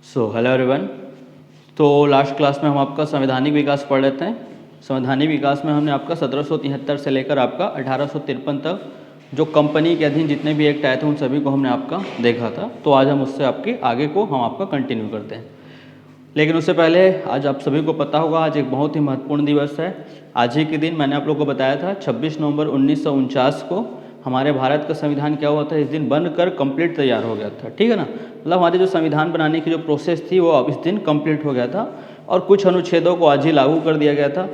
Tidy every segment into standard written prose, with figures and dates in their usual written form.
Hello everyone. तो last class में हम आपका संवैधानिक विकास पढ़ रहे थे। संवैधानिक विकास में हमने आपका 1773 से लेकर आपका 1853 तक जो कंपनी के अधीन जितने भी एक्ट आए थे उन सभी को हमने आपका देखा था। तो आज हम उससे आपके आगे को हम आपका कंटिन्यू करते हैं। लेकिन उससे पहले आज आप सभी को पता होगा आज एक बहुत ही महत्वपूर्ण दिवस है। आज ही के दिन मैंने आप लोगों को बताया था 26 नवंबर 1949 को हमारे भारत का संविधान क्या हुआ था, इस दिन बनकर कंप्लीट तैयार हो गया था। ठीक है ना, मतलब हमारे जो संविधान बनाने की जो प्रोसेस थी वो अब इस दिन कंप्लीट हो गया था और कुछ अनुच्छेदों को आज ही लागू कर दिया गया था।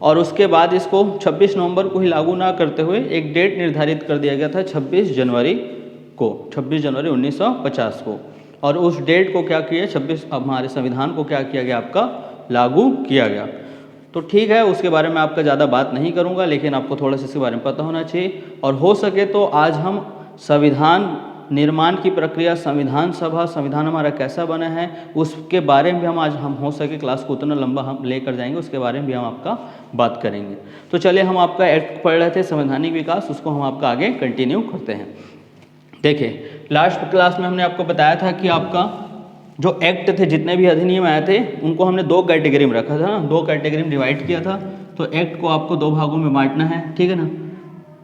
और उसके बाद इसको 26 नवंबर को ही लागू ना करते हुए एक डेट निर्धारित कर दिया गया था 26 जनवरी 1950 को। और उस डेट को क्या किया, 26 हमारे संविधान को क्या किया गया, आपका लागू किया गया। तो ठीक है, उसके बारे में आपका ज़्यादा बात नहीं करूंगा, लेकिन आपको थोड़ा सा इसके बारे में पता होना चाहिए। और हो सके तो आज हम संविधान निर्माण की प्रक्रिया, संविधान सभा, संविधान हमारा कैसा बना है उसके बारे में भी हम हो सके क्लास को उतना लंबा हम लेकर जाएंगे, उसके बारे में भी हम आपका बात करेंगे। तो चलिए, हम आपका एक्ट पढ़ रहे थे संवैधानिक विकास, उसको हम आपका आगे कंटिन्यू करते हैं। देखिए, लास्ट क्लास में हमने आपको बताया था कि आपका जो एक्ट थे, जितने भी अधिनियम आए थे, उनको हमने दो कैटेगरी में रखा था ना, दो कैटेगरी में डिवाइड किया था। तो एक्ट को आपको दो भागों में बांटना है, ठीक है ना।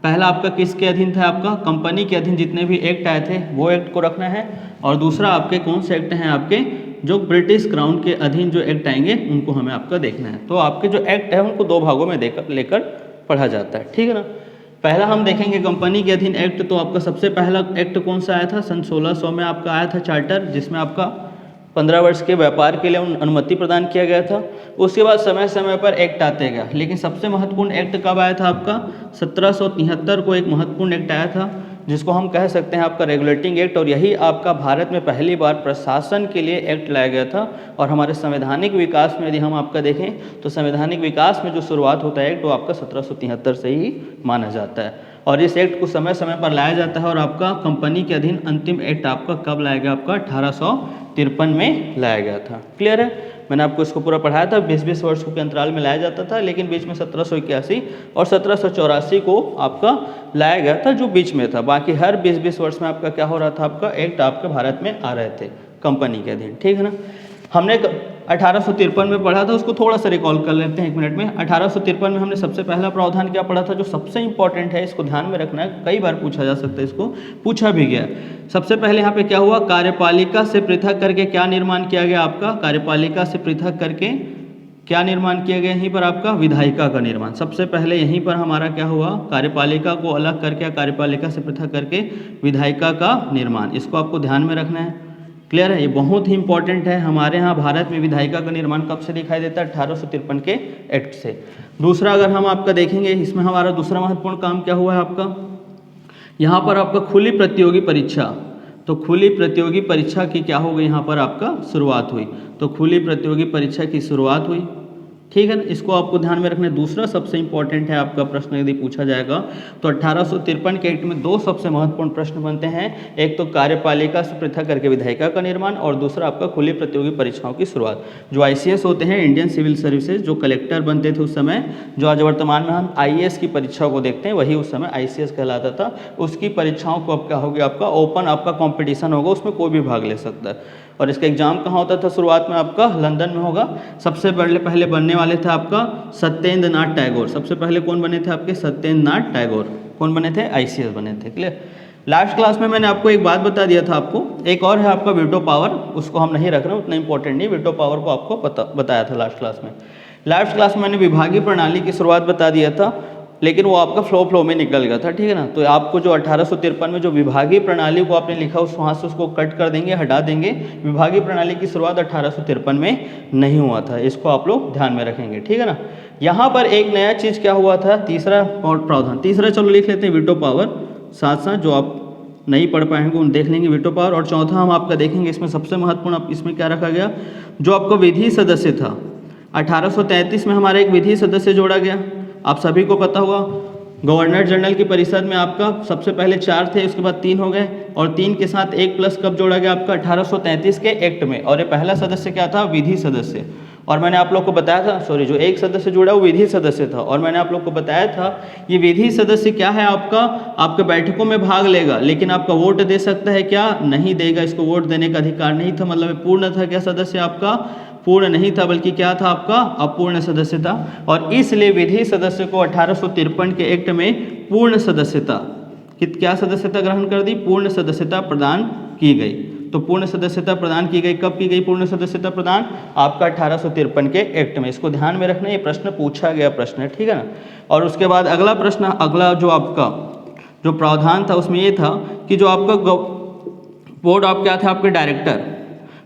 पहला आपका किसके अधीन था, आपका कंपनी के अधीन जितने भी एक्ट आए थे वो एक्ट को रखना है। और दूसरा आपके कौन से एक्ट हैं, आपके जो ब्रिटिश क्राउन के अधीन जो एक्ट आएंगे उनको हमें आपका देखना है। तो आपके जो एक्ट है उनको दो भागों में लेकर पढ़ा जाता है, ठीक है ना। पहला हम देखेंगे कंपनी के अधीन एक्ट। तो आपका सबसे पहला एक्ट कौन सा आया था, सन 1600 में आपका आया था चार्टर, जिसमें आपका 15 वर्ष के व्यापार के लिए अनुमति प्रदान किया गया था। उसके बाद समय समय पर एक्ट आते गया, लेकिन सबसे महत्वपूर्ण एक्ट कब आया था, आपका 1773 को एक महत्वपूर्ण एक्ट आया था, जिसको हम कह सकते हैं आपका रेगुलेटिंग एक्ट। और यही आपका भारत में पहली बार प्रशासन के लिए एक्ट लाया गया था। और हमारे संवैधानिक विकास में यदि हम आपका देखें तो संवैधानिक विकास में जो शुरुआत होता है एक्ट वो आपका 1773 से ही माना जाता है। और इस एक्ट को समय समय पर लाया जाता है। और आपका कंपनी के अधीन अंतिम एक्ट आपका कब लाया गया, आपका 1853 में लाया गया था। क्लियर है, मैंने आपको इसको पूरा पढ़ाया था। 20-20 वर्षों के अंतराल में लाया जाता था, लेकिन बीच में 1781 और 1784 को आपका लाया गया था, जो बीच में था। बाकी हर 20-20 वर्ष में आपका क्या हो रहा था, आपका एक्ट आपके भारत में आ रहे थे कंपनी के अधीन, ठीक है ना। हमने 1853 में पढ़ा था, उसको थोड़ा सा रिकॉल कर लेते हैं 1 मिनट में। 1853 में हमने सबसे पहला प्रावधान क्या पढ़ा था, जो सबसे इंपॉर्टेंट है, इसको ध्यान में रखना है, कई बार पूछा जा सकता है, इसको पूछा भी गया। सबसे पहले यहाँ पे क्या हुआ, कार्यपालिका से पृथक करके क्या निर्माण किया गया, आपका कार्यपालिका से पृथक करके क्या निर्माण किया गया, यहीं पर आपका विधायिका का निर्माण। सबसे पहले यहीं पर हमारा क्या हुआ, कार्यपालिका को अलग करके, कार्यपालिका से पृथक करके विधायिका का निर्माण, इसको आपको ध्यान में रखना है। क्लियर है, ये बहुत ही इंपॉर्टेंट है। हमारे यहाँ भारत में विधायिका का निर्माण कब से दिखाई देता है, 1853 के एक्ट से। दूसरा अगर हम आपका देखेंगे, इसमें हमारा दूसरा महत्वपूर्ण काम क्या हुआ है, आपका यहाँ पर आपका खुली प्रतियोगी परीक्षा। तो खुली प्रतियोगी परीक्षा की क्या हो गई, यहाँ पर आपका शुरुआत हुई। तो खुली प्रतियोगी परीक्षा की शुरुआत हुई, ठीक है ना, इसको आपको ध्यान में रखना है। दूसरा सबसे इंपॉर्टेंट है आपका प्रश्न यदि पूछा जाएगा तो 1853 के एक्ट में दो सबसे महत्वपूर्ण प्रश्न बनते हैं। एक तो कार्यपालिका से पृथक करके विधायिका का निर्माण, और दूसरा आपका खुली प्रतियोगी परीक्षाओं की शुरुआत। जो ICS होते हैं, इंडियन सिविल सर्विसेज, जो कलेक्टर बनते थे उस समय, जो आज वर्तमान में हम IAS की परीक्षा को देखते हैं, वही उस समय ICS कहलाता था। उसकी परीक्षाओं को अब क्या होगी, आपका ओपन आपका कॉम्पिटिशन होगा, उसमें कोई भी भाग ले सकता है। और इसका एग्जाम कहाँ होता था, शुरुआत में आपका लंदन में होगा। सबसे पहले बनने वाले थे आपका सत्येंद्र नाथ टैगोर। सबसे पहले कौन बने थे, आपके सत्येंद्र नाथ टैगोर। कौन बने थे, ICS बने थे। क्लियर। लास्ट क्लास में मैंने आपको एक बात बता दिया था, आपको एक और है आपका वीटो पावर, उसको हम नहीं रख रहे, उतना इंपॉर्टेंट नहीं। वीटो पावर को आपको बताया था लास्ट क्लास में। लास्ट क्लास में मैंने विभागीय प्रणाली की शुरुआत बता दिया था, लेकिन वो आपका फ्लो में निकल गया था, ठीक है ना। तो आपको जो 1853 में जो विभागीय प्रणाली को आपने लिखा उस वहाँ से उसको कट कर देंगे, हटा देंगे। विभागीय प्रणाली की शुरुआत 1853 में नहीं हुआ था, इसको आप लोग ध्यान में रखेंगे, ठीक है ना। यहाँ पर एक नया चीज़ क्या हुआ था, तीसरा प्रावधान, तीसरा चलो लिख लेते हैं वीटो पावर, साथ साथ जो आप नहीं पढ़ पाएंगे उन देख लेंगे वीटो पावर। और चौथा हम आपका देखेंगे, इसमें सबसे महत्वपूर्ण इसमें क्या रखा गया, जो आपका विधि सदस्य था। 1833 में हमारा एक विधि सदस्य जोड़ा गया, आप सभी को पता होगा। गवर्नर जनरल की परिषद में आपका सबसे पहले 4 थे, उसके बाद 3 हो गए, और 3 के साथ 1 प्लस कब जोड़ा गया, आपका 1833 के एक्ट में। और ये पहला सदस्य क्या था, विधि सदस्य। और मैंने आप लोग को बताया था, सॉरी, जो एक सदस्य जुड़ा वो विधि सदस्य था, और मैंने आप लोग को बताया था ये विधि सदस्य क्या है, आपका बैठकों में भाग लेगा लेकिन आपका वोट दे सकता है क्या, नहीं देगा, इसको वोट देने का अधिकार नहीं था, मतलब पूर्ण था क्या सदस्य आपका, पूर्ण नहीं था, बल्कि क्या था आपका, अपूर्ण सदस्य था। और इसलिए विधि सदस्य को 1853 के एक्ट में पूर्ण सदस्यता, क्या सदस्यता ग्रहण कर दी, पूर्ण सदस्यता प्रदान की गई। तो पूर्ण सदस्यता प्रदान की गई, कब की गई पूर्ण सदस्यता प्रदान, आपका 1853 के एक्ट में। इसको ध्यान में रखना, ये प्रश्न पूछा गया प्रश्न है, ठीक है ना। और उसके बाद अगला प्रश्न, अगला जो आपका जो प्रावधान था उसमें ये था कि जो आपका बोर्ड ऑफ क्या था, आपके डायरेक्टर,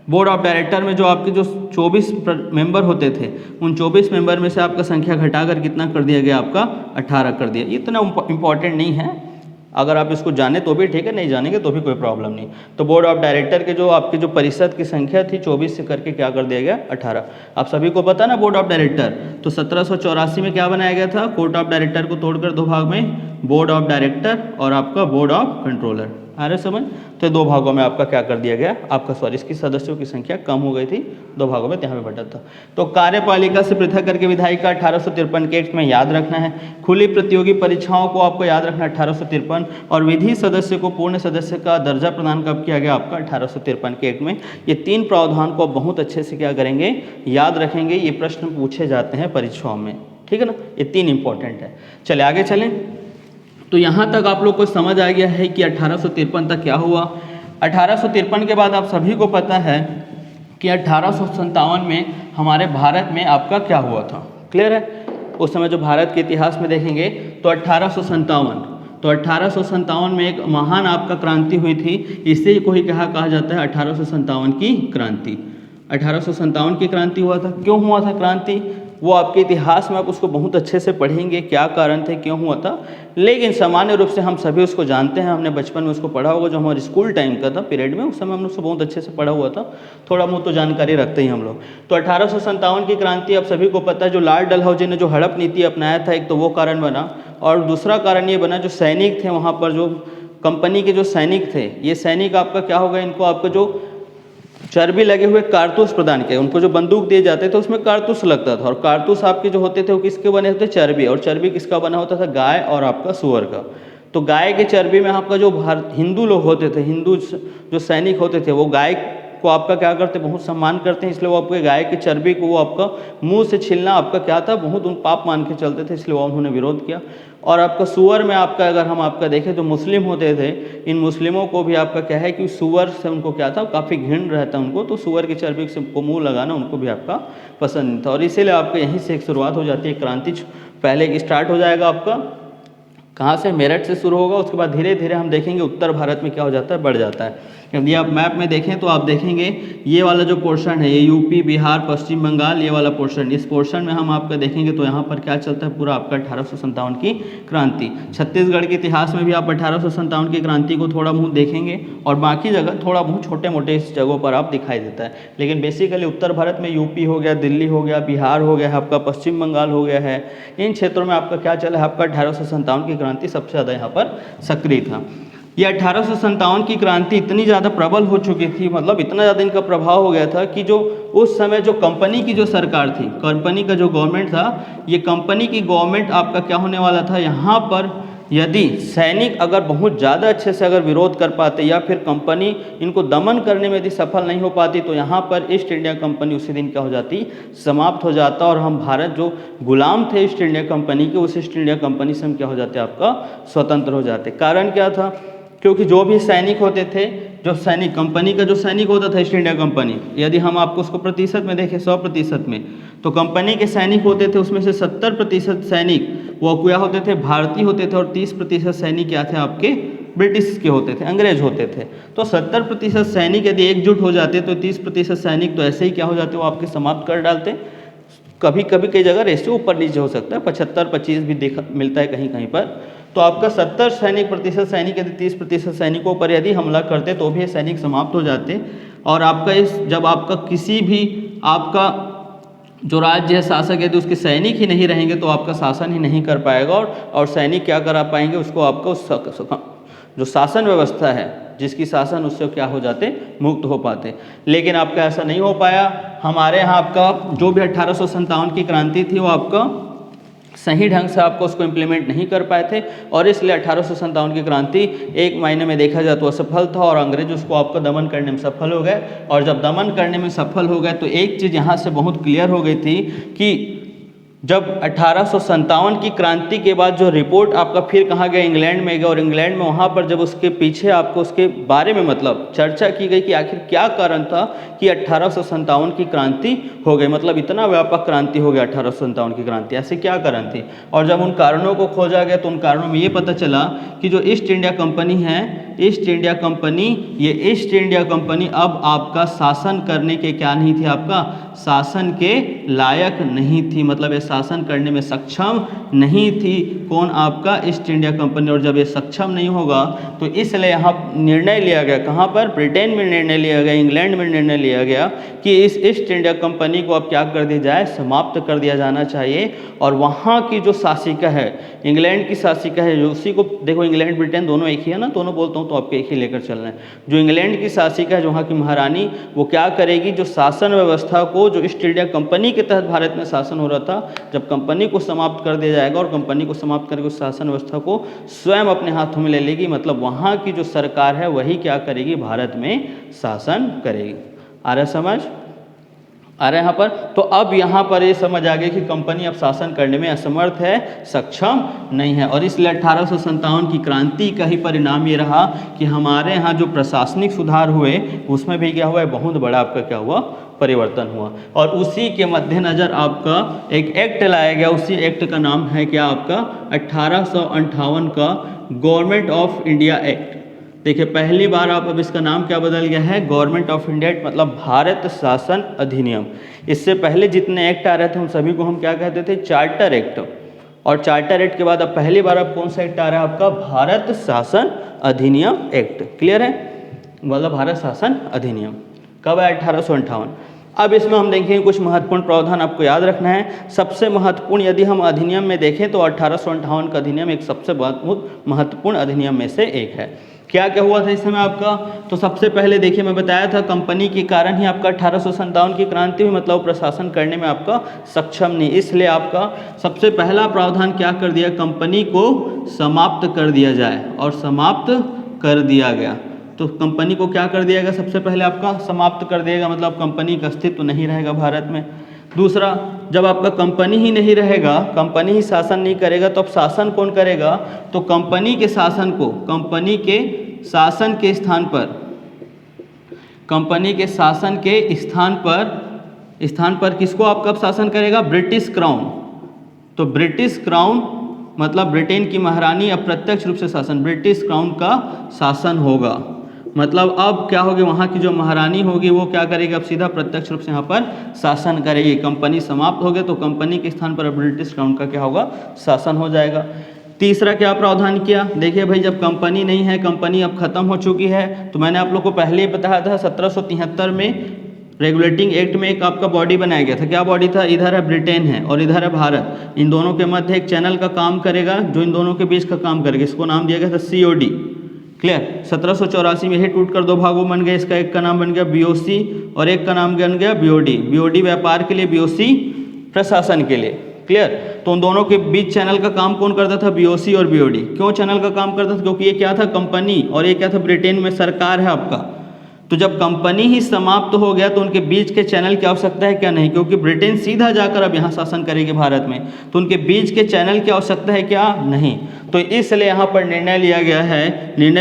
बोर्ड ऑफ डायरेक्टर में जो आपके जो 24 मेंबर होते थे, उन 24 मेंबर में से आपका संख्या घटाकर कितना कर दिया गया, आपका 18 कर दिया। इतना इंपॉर्टेंट नहीं है, अगर आप इसको जाने तो भी ठीक है, नहीं जानेंगे तो भी कोई प्रॉब्लम नहीं। तो बोर्ड ऑफ डायरेक्टर के जो आपके जो परिषद की संख्या थी 24 से करके क्या कर दिया गया, 18। आप सभी को पता ना बोर्ड ऑफ डायरेक्टर, तो 1784 में क्या बनाया गया था, कोर्ट ऑफ डायरेक्टर को तोड़कर दो भाग में, बोर्ड ऑफ डायरेक्टर और आपका बोर्ड ऑफ कंट्रोलर, आ रहे समझ। तो दो भागों में आपका क्या कर दिया गया, आपका सॉरी इसकी सदस्यों की संख्या कम हो गई थी, दो भागों में यहाँ पे बटा था। तो कार्यपालिका से पृथक करके विधायिका 1853 के एक्ट में याद रखना है। खुली प्रतियोगी परीक्षाओं को आपको याद रखना है 1853, और विधि सदस्य को पूर्ण सदस्य का दर्जा प्रदान कब किया गया, आपका 1853 के एक्ट में। ये तीन प्रावधान को बहुत अच्छे से क्या करेंगे, याद रखेंगे, ये प्रश्न पूछे जाते हैं परीक्षाओं में, ठीक है ना। ये तीन इंपॉर्टेंट है। चले आगे चलें। तो यहाँ तक आप लोग को समझ आ गया है कि 1853 तक क्या हुआ। 1853 के बाद आप सभी को पता है कि 1857 में हमारे भारत में आपका क्या हुआ था, क्लियर है। उस समय जो भारत के इतिहास में देखेंगे तो 1857 में एक महान आपका क्रांति हुई थी, इसे को ही कहा जाता है 1857 की क्रांति। 1857 की क्रांति हुआ था, क्यों हुआ था क्रांति, वो आपके इतिहास में आप उसको बहुत अच्छे से पढ़ेंगे, क्या कारण थे, क्यों हुआ था। लेकिन सामान्य रूप से हम सभी उसको जानते हैं, हमने बचपन में उसको पढ़ा होगा, जो हमारे स्कूल टाइम का था पीरियड में, उस समय हम लोग उसको बहुत अच्छे से पढ़ा हुआ था, थोड़ा बहुत तो जानकारी रखते ही हम लोग। तो 1857 की क्रांति आप सभी को पता है, जो लॉर्ड डलहौजी ने जो हड़प नीति अपनाया था, एक तो वो कारण बना, और दूसरा कारण ये बना जो सैनिक थे वहाँ पर, जो कंपनी के जो सैनिक थे, ये सैनिक आपका क्या होगा, इनको आपका जो चर्बी लगे हुए कारतूस प्रदान किए, उनको जो बंदूक दिए जाते थे उसमें कारतूस लगता था, और कारतूस आपके जो होते थे वो किसके बने होते, चर्बी, और चर्बी किसका बना होता था, गाय और आपका सुअर का। तो गाय के चर्बी में आपका जो हिंदू लोग होते थे, हिंदू जो सैनिक होते थे, वो गाय को आपका क्या करते, बहुत सम्मान करते हैं, इसलिए वो आपके गाय की चर्बी को वो आपका मुंह से छीलना आपका क्या था, बहुत उन पाप मान के चलते थे, इसलिए वो उन्होंने विरोध किया। और आपका सुअर में आपका अगर हम आपका देखें तो मुस्लिम होते थे, इन मुस्लिमों को भी आपका क्या है कि सुअर से उनको क्या था, काफ़ी घृण रहता उनको, तो सुअर की चर्बी से को मुँह लगाना उनको भी आपका पसंद नहीं था। और इसीलिए आपका यहीं से एक शुरुआत हो जाती है क्रांति। पहले स्टार्ट हो जाएगा आपका कहाँ से, मेरठ से शुरू होगा, उसके बाद धीरे धीरे हम देखेंगे उत्तर भारत में क्या हो जाता है, बढ़ जाता है। यदि आप मैप में देखें तो आप देखेंगे ये वाला जो पोर्शन है, ये यूपी, बिहार, पश्चिम बंगाल, ये वाला पोर्शन, इस पोर्शन में हम आपका देखेंगे तो यहाँ पर क्या चलता है, पूरा आपका 1857 की क्रांति। छत्तीसगढ़ के इतिहास में भी आप 1857 की क्रांति को थोड़ा बहुत देखेंगे, और बाकी जगह थोड़ा बहुत छोटे मोटे इस जगहों पर आप दिखाई देता है। लेकिन बेसिकली उत्तर भारत में यूपी हो गया, दिल्ली हो गया, बिहार हो गया, आपका पश्चिम बंगाल हो गया है, इन क्षेत्रों में आपका क्या चला है, आपका 1857 की क्रांति सबसे ज़्यादा यहाँ पर सक्रिय था। ये 1857 की क्रांति इतनी ज़्यादा प्रबल हो चुकी थी, मतलब इतना ज़्यादा इनका प्रभाव हो गया था कि जो उस समय जो कंपनी की जो सरकार थी, कंपनी का जो गवर्नमेंट था, ये कंपनी की गवर्नमेंट आपका क्या होने वाला था, यहाँ पर यदि सैनिक अगर बहुत ज़्यादा अच्छे से अगर विरोध कर पाते, या फिर कंपनी इनको दमन करने में यदि सफल नहीं हो पाती, तो यहाँ पर ईस्ट इंडिया कंपनी उसी दिन क्या हो जाती, समाप्त हो जाता, और हम भारत जो गुलाम थे ईस्ट इंडिया कंपनी के, उस ईस्ट इंडिया कंपनी से हम क्या हो जाते, आपका स्वतंत्र हो जाते। कारण क्या था, क्योंकि जो भी सैनिक होते थे, जो सैनिक कंपनी का जो सैनिक होता था ईस्ट इंडिया कंपनी, यदि हम आपको उसको प्रतिशत में देखें 100% में, तो कंपनी के सैनिक होते थे उसमें से 70% सैनिक वो क्या होते थे, भारतीय होते थे, और 30% सैनिक क्या थे, आपके ब्रिटिश के होते थे, अंग्रेज होते थे। तो 70% सैनिक यदि एकजुट हो जाते तो 30% सैनिक तो ऐसे ही क्या हो जाते, वो आपके समाप्त कर डालते। कभी कभी कई जगह रेशियो ऊपर नीचे हो सकता है, 75-25 भी देखा मिलता है कहीं कहीं पर। तो आपका 70% सैनिक यदि 30% सैनिकों पर यदि हमला करते तो भी सैनिक समाप्त हो जाते। और आपका इस जब आपका किसी भी आपका जो राज्य है, शासक, यदि उसके सैनिक ही नहीं रहेंगे तो आपका शासन ही नहीं कर पाएगा, और सैनिक क्या करा पाएंगे, उसको आपका उस जो शासन व्यवस्था है, जिसकी शासन उससे क्या हो जाते, मुक्त हो पाते। लेकिन आपका ऐसा नहीं हो पाया। हमारे यहाँ आपका जो भी 1857 की क्रांति थी वो आपका सही ढंग से आपको उसको इम्प्लीमेंट नहीं कर पाए थे, और इसलिए 1857 की क्रांति एक मायने में देखा जाए तो असफल था, और अंग्रेज उसको आपको दमन करने में सफल हो गए। और जब दमन करने में सफल हो गए तो एक चीज़ यहाँ से बहुत क्लियर हो गई थी कि जब 1857 की क्रांति के बाद जो रिपोर्ट आपका फिर कहाँ गया, इंग्लैंड में गया, और इंग्लैंड में वहाँ पर जब उसके पीछे आपको उसके बारे में मतलब चर्चा की गई कि आखिर क्या कारण था कि 1857 की क्रांति हो गई, मतलब इतना व्यापक क्रांति हो गया 1857 की क्रांति, ऐसे क्या कारण थी। और जब उन कारणों को खोजा गया तो उन कारणों में ये पता चला कि जो ईस्ट इंडिया कंपनी है, ईस्ट इंडिया कंपनी, ये ईस्ट इंडिया कंपनी अब आपका शासन करने के क्या नहीं थी, आपका शासन के लायक नहीं थी, मतलब ये शासन करने में सक्षम नहीं थी। कौन, आपका ईस्ट इंडिया कंपनी। और जब ये सक्षम नहीं होगा तो इसलिए यहाँ निर्णय लिया गया, कहाँ पर, ब्रिटेन में निर्णय लिया गया, इंग्लैंड में निर्णय लिया गया कि इस ईस्ट इंडिया कंपनी को अब क्या कर दिया जाए, समाप्त कर दिया जाना चाहिए। और वहाँ की जो शासिका है, इंग्लैंड की शासिका है, जो उसी को देखो, इंग्लैंड ब्रिटेन दोनों एक ही है ना, दोनों बोलता हूँ तो आपके एक ही लेकर चलना है। जो इंग्लैंड की शासिका है, जो वहाँ की महारानी, वो क्या करेगी, जो शासन व्यवस्था को, जो ईस्ट इंडिया कंपनी के तहत भारत में शासन हो रहा था, जब कंपनी को समाप्त कर दिया जाएगा, और कंपनी को समाप्त करके उस शासन व्यवस्था को स्वयं अपने हाथों में ले लेगी, मतलब वहाँ की जो सरकार है वही क्या करेगी, भारत में शासन करेगी। आ रहा समझ, आ रहा है यहाँ पर। तो अब यहाँ पर ये समझ आ गई कि कंपनी अब शासन करने में असमर्थ है, सक्षम नहीं है, और इसलिए 1857 की क्रांति का ही परिणाम ये रहा कि हमारे यहाँ जो प्रशासनिक सुधार हुए उसमें भी क्या हुआ है, बहुत बड़ा आपका क्या हुआ, परिवर्तन हुआ। और उसी के मद्देनज़र आपका एक एक्ट लाया गया, उसी एक्ट का नाम है क्या, आपका 1858 का गवर्नमेंट ऑफ इंडिया एक्ट। देखिए पहली बार आप अब इसका नाम क्या बदल गया है, गवर्नमेंट ऑफ इंडिया एक्ट, मतलब भारत शासन अधिनियम। इससे पहले जितने एक्ट आ रहे थे उन सभी को हम क्या कहते थे, चार्टर एक्ट। और चार्टर एक्ट के बाद अब पहली बार अब कौन सा एक्ट आ रहा है, आपका भारत शासन अधिनियम एक्ट। क्लियर है, मतलब भारत शासन अधिनियम कब है, 1858। अब इसमें हम देखेंगे कुछ महत्वपूर्ण प्रावधान आपको याद रखना है। सबसे महत्वपूर्ण यदि हम अधिनियम में देखें तो 1858 का अधिनियम एक सबसे महत्वपूर्ण अधिनियम में से एक है। क्या क्या हुआ था इस समय आपका, तो सबसे पहले देखिए मैं बताया था कंपनी के कारण ही आपका 1857 की क्रांति हुई, मतलब प्रशासन करने में आपका सक्षम नहीं, इसलिए आपका सबसे पहला प्रावधान क्या कर दिया, कंपनी को समाप्त कर दिया जाए, और समाप्त कर दिया गया। तो कंपनी को क्या कर दिया गया, सबसे पहले आपका समाप्त कर दिएगा, मतलब कंपनी का अस्तित्व नहीं रहेगा भारत में। दूसरा, जब आपका कंपनी ही नहीं रहेगा, कंपनी ही शासन नहीं करेगा, तो अब शासन कौन करेगा, तो कंपनी के शासन को, कंपनी के शासन के स्थान पर, कंपनी के शासन के स्थान पर किसको आप कब शासन करेगा, ब्रिटिश क्राउन। तो ब्रिटिश क्राउन मतलब ब्रिटेन की महारानी अप्रत्यक्ष रूप से शासन, ब्रिटिश क्राउन का शासन होगा। मतलब अब क्या होगी, वहाँ की जो महारानी होगी वो क्या करेगी, अब सीधा प्रत्यक्ष रूप से यहाँ पर शासन करेगी। कंपनी समाप्त हो गई तो कंपनी के स्थान पर ब्रिटिश क्राउन का क्या होगा, शासन हो जाएगा। तीसरा क्या प्रावधान किया, देखिए भाई जब कंपनी नहीं है, कंपनी अब खत्म हो चुकी है, तो मैंने आप लोग को पहले ही बताया था 1773 में रेगुलेटिंग एक्ट में एक आपका बॉडी बनाया गया था। क्या बॉडी था, इधर है ब्रिटेन है और इधर है भारत, इन दोनों के मध्य एक चैनल का काम करेगा जो इन दोनों के बीच का काम करेगा, इसको नाम दिया गया था COD। क्लियर, 1784 में यही टूट कर दो भागों बन गए, इसका एक का नाम बन गया BOC और एक का नाम बन गया BOD। BOD व्यापार के लिए, BOC प्रशासन के लिए। क्लियर, तो उन दोनों के बीच चैनल का काम कौन करता था, BOC और BOD। क्यों चैनल का काम करता था, क्योंकि ये क्या था, कंपनी, और ये क्या था, ब्रिटेन में सरकार है आपका। तो जब कंपनी ही समाप्त हो गया तो उनके बीच के चैनल की आवश्यकता है क्या, नहीं, क्योंकि ब्रिटेन सीधा जाकर अब यहाँ शासन करेगी भारत में, तो उनके बीच के चैनल की आवश्यकता है क्या, नहीं। तो इसलिए यहाँ पर निर्णय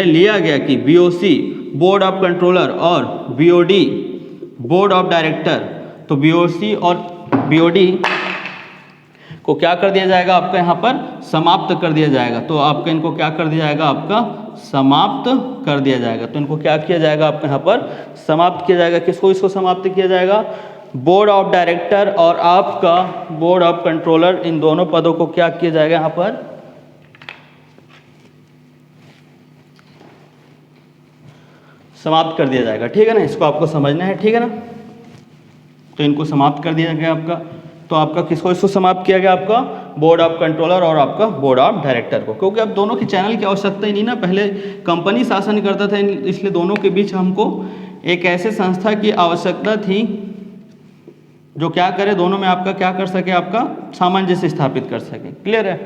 लिया गया कि BOC बोर्ड ऑफ कंट्रोलर और BOD बोर्ड ऑफ डायरेक्टर, तो BOC और BOD को क्या कर दिया जाएगा, आपका यहाँ पर समाप्त कर दिया जाएगा। तो आपका इनको क्या कर दिया जाएगा, आपका समाप्त कर दिया जाएगा। तो इनको क्या किया जाएगा, आपके यहाँ पर समाप्त किया जाएगा। किसको, इसको समाप्त किया जाएगा, बोर्ड ऑफ डायरेक्टर और आपका बोर्ड ऑफ कंट्रोलर, इन दोनों पदों को क्या किया जाएगा, यहाँ पर समाप्त कर दिया जाएगा। ठीक है ना, इसको आपको समझना है, ठीक है ना। तो इनको समाप्त कर दिया गया आपका, तो आपका किसको, इसको समाप्त किया गया, आपका बोर्ड ऑफ कंट्रोलर और आपका बोर्ड ऑफ डायरेक्टर को, क्योंकि अब दोनों के चैनल की आवश्यकता ही नहीं ना, पहले कंपनी शासन करता था, इसलिए दोनों के बीच हमको एक ऐसे संस्था की आवश्यकता थी जो क्या करे, दोनों में आपका क्या कर सके, आपका सामंजस्य स्थापित कर सके। क्लियर है,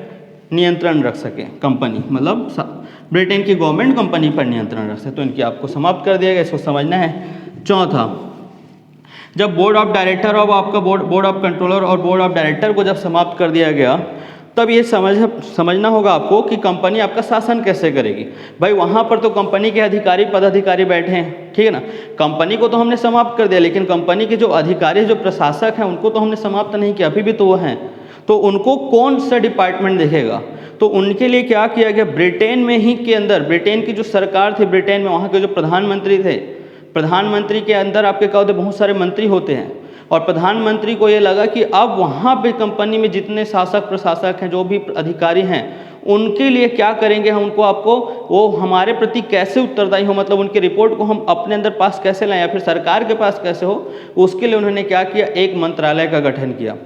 नियंत्रण रख सके कंपनी, मतलब ब्रिटेन की गवर्नमेंट कंपनी पर नियंत्रण रख सके। तो इनकी आपको समाप्त कर दिया गया, इसको समझना है। चौथा, जब बोर्ड ऑफ डायरेक्टर और आपका बोर्ड ऑफ कंट्रोलर और बोर्ड ऑफ डायरेक्टर को जब समाप्त कर दिया गया, तब ये समझना होगा आपको कि कंपनी आपका शासन कैसे करेगी। भाई वहाँ पर तो कंपनी के अधिकारी पदाधिकारी बैठे हैं, ठीक है ना, कंपनी को तो हमने समाप्त कर दिया, लेकिन कंपनी के जो अधिकारी जो प्रशासक हैं उनको तो हमने समाप्त नहीं किया, अभी भी तो वो हैं। तो उनको कौन सा डिपार्टमेंट देखेगा, तो उनके लिए क्या किया गया, ब्रिटेन में ही के अंदर, ब्रिटेन की जो सरकार थी, ब्रिटेन में वहाँ के जो प्रधानमंत्री थे, प्रधानमंत्री के अंदर आपके क्या होते, बहुत सारे मंत्री होते हैं, और प्रधानमंत्री को ये लगा कि अब वहाँ पे कंपनी में जितने शासक प्रशासक हैं, जो भी अधिकारी हैं, उनके लिए क्या करेंगे हम, उनको आपको वो हमारे प्रति कैसे उत्तरदायी हो, मतलब उनकी रिपोर्ट को हम अपने अंदर पास कैसे लाएं या फिर सरकार के पास कैसे हो, उसके लिए उन्होंने क्या किया, एक मंत्रालय का गठन किया।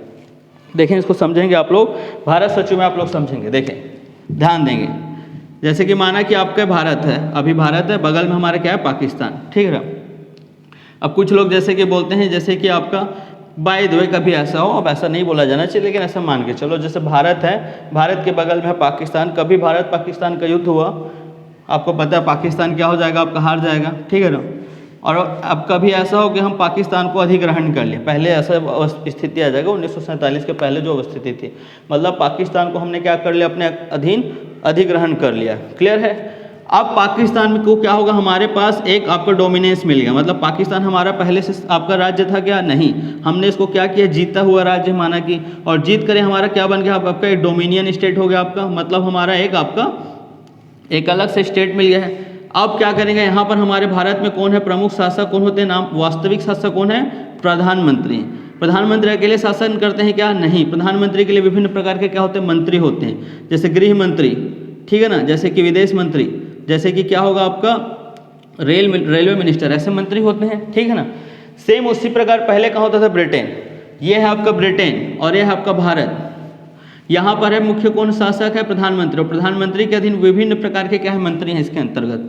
देखें, इसको समझेंगे आप लोग, भारत सचिव में आप लोग समझेंगे। देखें, ध्यान देंगे, जैसे कि माना कि आपका भारत है, अभी भारत है, बगल में हमारा क्या है, पाकिस्तान, ठीक है। अब कुछ लोग जैसे कि बोलते हैं, जैसे कि आपका बाय द वे कभी ऐसा हो, अब ऐसा नहीं बोला जाना चाहिए, लेकिन ऐसा मान के चलो, जैसे भारत है, भारत के बगल में है पाकिस्तान, कभी भारत पाकिस्तान का युद्ध हुआ, आपको पता है पाकिस्तान क्या हो जाएगा, आपका हार जाएगा, ठीक है ना। और अब कभी ऐसा हो कि हम पाकिस्तान को अधिग्रहण कर लिए, पहले ऐसा स्थिति आ जाएगा 1947 के पहले जो स्थिति थी, मतलब पाकिस्तान को हमने क्या कर लिया, अपने अधीन अधिग्रहण कर लिया। क्लियर है। अब पाकिस्तान में को क्या होगा, हमारे पास एक आपका डोमिनेंस मिल गया, मतलब पाकिस्तान हमारा पहले से आपका राज्य था क्या, नहीं, हमने इसको क्या किया, जीता हुआ राज्य माना कि, और जीत कर हमारा क्या बन गया, आपका एक डोमिनियन स्टेट हो गया आपका, मतलब हमारा एक आपका एक अलग से स्टेट मिल गया है। अब क्या करेंगे, यहाँ पर हमारे भारत में कौन है प्रमुख शासक, कौन होते हैं, नाम वास्तविक शासक कौन है, प्रधानमंत्री। प्रधानमंत्री अकेले शासन करते हैं क्या, नहीं, प्रधानमंत्री के लिए विभिन्न प्रकार के क्या होते हैं, मंत्री होते हैं, जैसे गृह मंत्री, ठीक है ना, जैसे कि विदेश मंत्री, जैसे कि क्या होगा आपका रेलवे मिनिस्टर, ऐसे मंत्री होते हैं, ठीक है ना। सेम उसी प्रकार पहले कहाँ होता था, ब्रिटेन, ये है आपका ब्रिटेन और ये है आपका भारत। यहाँ पर है मुख्य कौन शासक है, प्रधानमंत्री, और प्रधानमंत्री के अधीन विभिन्न प्रकार के क्या है, मंत्री हैं इसके अंतर्गत।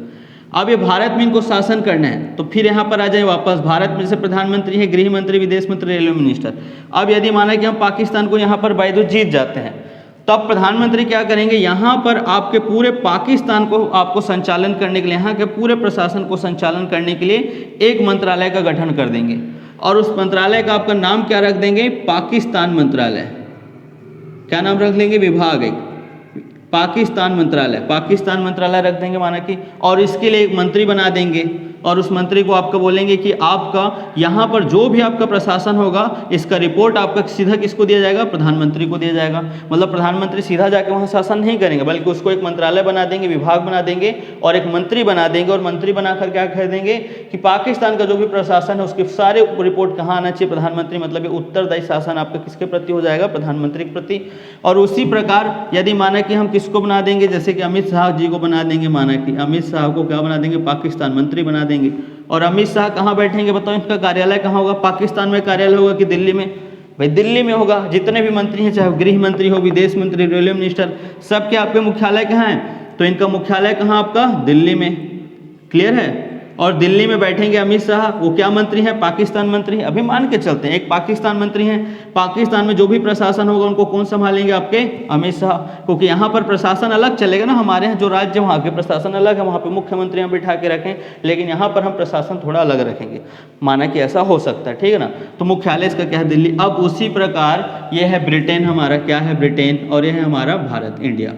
अब ये भारत में इनको शासन करना है, तो फिर यहाँ पर आ जाए वापस, भारत में जैसे प्रधानमंत्री है, गृह मंत्री, विदेश मंत्री, रेलवे मिनिस्टर। अब यदि माना कि हम पाकिस्तान को यहाँ पर बाय द वे जीत जाते हैं, तब प्रधानमंत्री क्या करेंगे, यहाँ पर आपके पूरे पाकिस्तान को आपको संचालन करने के लिए, यहाँ के पूरे प्रशासन को संचालन करने के लिए एक मंत्रालय का गठन कर देंगे, और उस मंत्रालय का आपका नाम क्या रख देंगे, पाकिस्तान मंत्रालय। क्या नाम रख लेंगे, विभाग एक पाकिस्तान मंत्रालय रख देंगे माना कि, और इसके लिए एक मंत्री बना देंगे, और उस मंत्री को आपका बोलेंगे कि आपका यहाँ पर जो भी आपका प्रशासन होगा, इसका रिपोर्ट आपका सीधा किसको दिया जाएगा, प्रधानमंत्री को दिया जाएगा। मतलब प्रधानमंत्री सीधा जाके वहाँ शासन नहीं करेंगे, बल्कि उसको एक मंत्रालय बना देंगे, विभाग बना देंगे, और एक मंत्री बना देंगे, और मंत्री बनाकर क्या कह देंगे कि पाकिस्तान का जो भी प्रशासन है उसके सारे रिपोर्ट कहाँ आना चाहिए, प्रधानमंत्री, मतलब ये उत्तरदायी शासन आपका किसके प्रति हो जाएगा, प्रधानमंत्री के प्रति। और उसी प्रकार यदि माना कि हम किसको बना देंगे, जैसे कि अमित शाह जी को बना देंगे, माना कि अमित शाह को क्या बना देंगे, पाकिस्तान मंत्री बना देंगे। और अमित शाह कहाँ बैठेंगे बताओ, इनका कार्यालय कहाँ होगा, पाकिस्तान में कार्यालय होगा कि दिल्ली में, भाई दिल्ली में होगा। जितने भी मंत्री हैं, चाहे गृह मंत्री हो, विदेश मंत्री, रेलवे मिनिस्टर, सबके आपके मुख्यालय कहाँ हैं, तो इनका मुख्यालय कहाँ आपका, दिल्ली में। क्लियर है। और दिल्ली में बैठेंगे अमित शाह, वो क्या मंत्री हैं, पाकिस्तान मंत्री। अभी मान के चलते हैं एक पाकिस्तान मंत्री हैं, पाकिस्तान में जो भी प्रशासन होगा उनको कौन संभालेंगे, आपके अमित शाह, क्योंकि यहाँ पर प्रशासन अलग चलेगा ना, हमारे यहाँ जो राज्य वहाँ के प्रशासन अलग है, वहाँ पे मुख्यमंत्री यहाँ बिठा के रखें, लेकिन यहाँ पर हम प्रशासन थोड़ा अलग रखेंगे, माना कि ऐसा हो सकता है, ठीक है ना। तो मुख्यालय इसका क्या है, दिल्ली। अब उसी प्रकार ये है ब्रिटेन, हमारा क्या है, ब्रिटेन, और ये है हमारा भारत, इंडिया।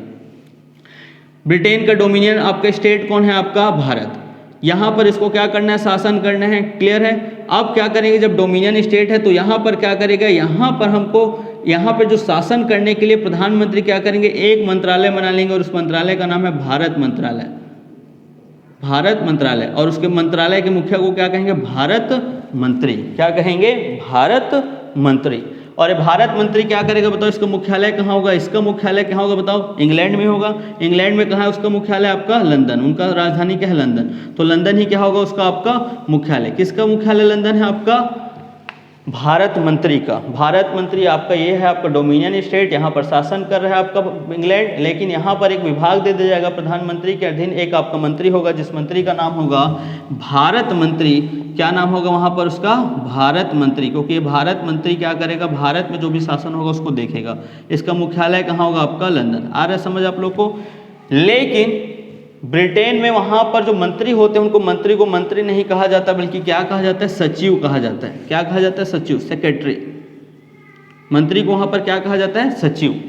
ब्रिटेन का डोमिनियन आपका स्टेट कौन है, आपका भारत। यहाँ पर इसको क्या करना है, शासन करना है। क्लियर है। अब क्या करेंगे, जब डोमिनियन स्टेट है तो यहाँ पर क्या करेगा, यहाँ पर हमको यहाँ पर जो शासन करने के लिए प्रधानमंत्री क्या करेंगे, एक मंत्रालय बना लेंगे, और उस मंत्रालय का नाम है भारत मंत्रालय। भारत मंत्रालय, और उसके मंत्रालय के मुखिया को क्या कहेंगे, भारत मंत्री। क्या कहेंगे, भारत मंत्री। और ये भारत मंत्री क्या करेगा बताओ, इसका मुख्यालय कहाँ होगा, इसका मुख्यालय कहाँ होगा बताओ, इंग्लैंड में होगा। इंग्लैंड में कहाँ है उसका मुख्यालय, आपका लंदन, उनका राजधानी क्या है, लंदन। तो लंदन ही क्या होगा उसका आपका मुख्यालय। किसका मुख्यालय लंदन है, आपका भारत मंत्री का। भारत मंत्री आपका ये है, आपका डोमिनियन स्टेट, यहाँ पर शासन कर रहा है आपका इंग्लैंड, लेकिन यहाँ पर एक विभाग दे दिया जाएगा प्रधानमंत्री के अधीन, एक आपका मंत्री होगा जिस मंत्री का नाम होगा भारत मंत्री। क्या नाम होगा वहाँ पर उसका? भारत मंत्री, क्योंकि ये भारत मंत्री क्या करेगा, भारत में जो भी शासन होगा उसको देखेगा। इसका मुख्यालय कहाँ होगा आपका? लंदन। आ रहा है समझ आप लोग को? लेकिन ब्रिटेन में वहाँ पर जो मंत्री होते हैं उनको मंत्री को मंत्री नहीं कहा जाता, बल्कि क्या कहा जाता है? सचिव कहा जाता है। क्या कहा जाता है? सचिव, सेक्रेटरी। मंत्री को वहाँ पर क्या कहा जाता है? सचिव।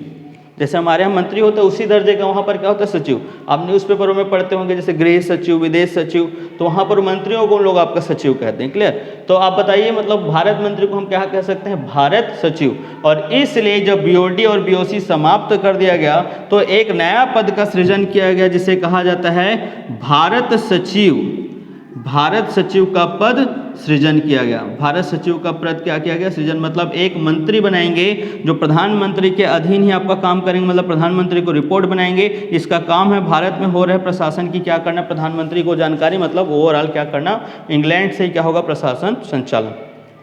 जैसे हमारे यहाँ मंत्री होता है उसी दर्जे का वहाँ पर क्या होता है? सचिव। आप न्यूज़पेपरों में पढ़ते होंगे जैसे गृह सचिव, विदेश सचिव, तो वहाँ पर मंत्रियों को लोग आपका सचिव कहते हैं। क्लियर? तो आप बताइए, मतलब भारत मंत्री को हम क्या कह सकते हैं? भारत सचिव। और इसलिए जब बीओडी और बीओसी समाप्त कर दिया गया तो एक नया पद का सृजन किया गया जिसे कहा जाता है भारत सचिव। भारत सचिव का पद सृजन किया गया। भारत सचिव का पद क्या किया गया? सृजन। मतलब एक मंत्री बनाएंगे जो प्रधानमंत्री के अधीन ही आपका काम करेंगे, मतलब प्रधानमंत्री को रिपोर्ट बनाएंगे। इसका काम है भारत में हो रहे प्रशासन की क्या करना, प्रधानमंत्री को जानकारी, मतलब ओवरऑल क्या करना, इंग्लैंड से क्या होगा? प्रशासन संचालन।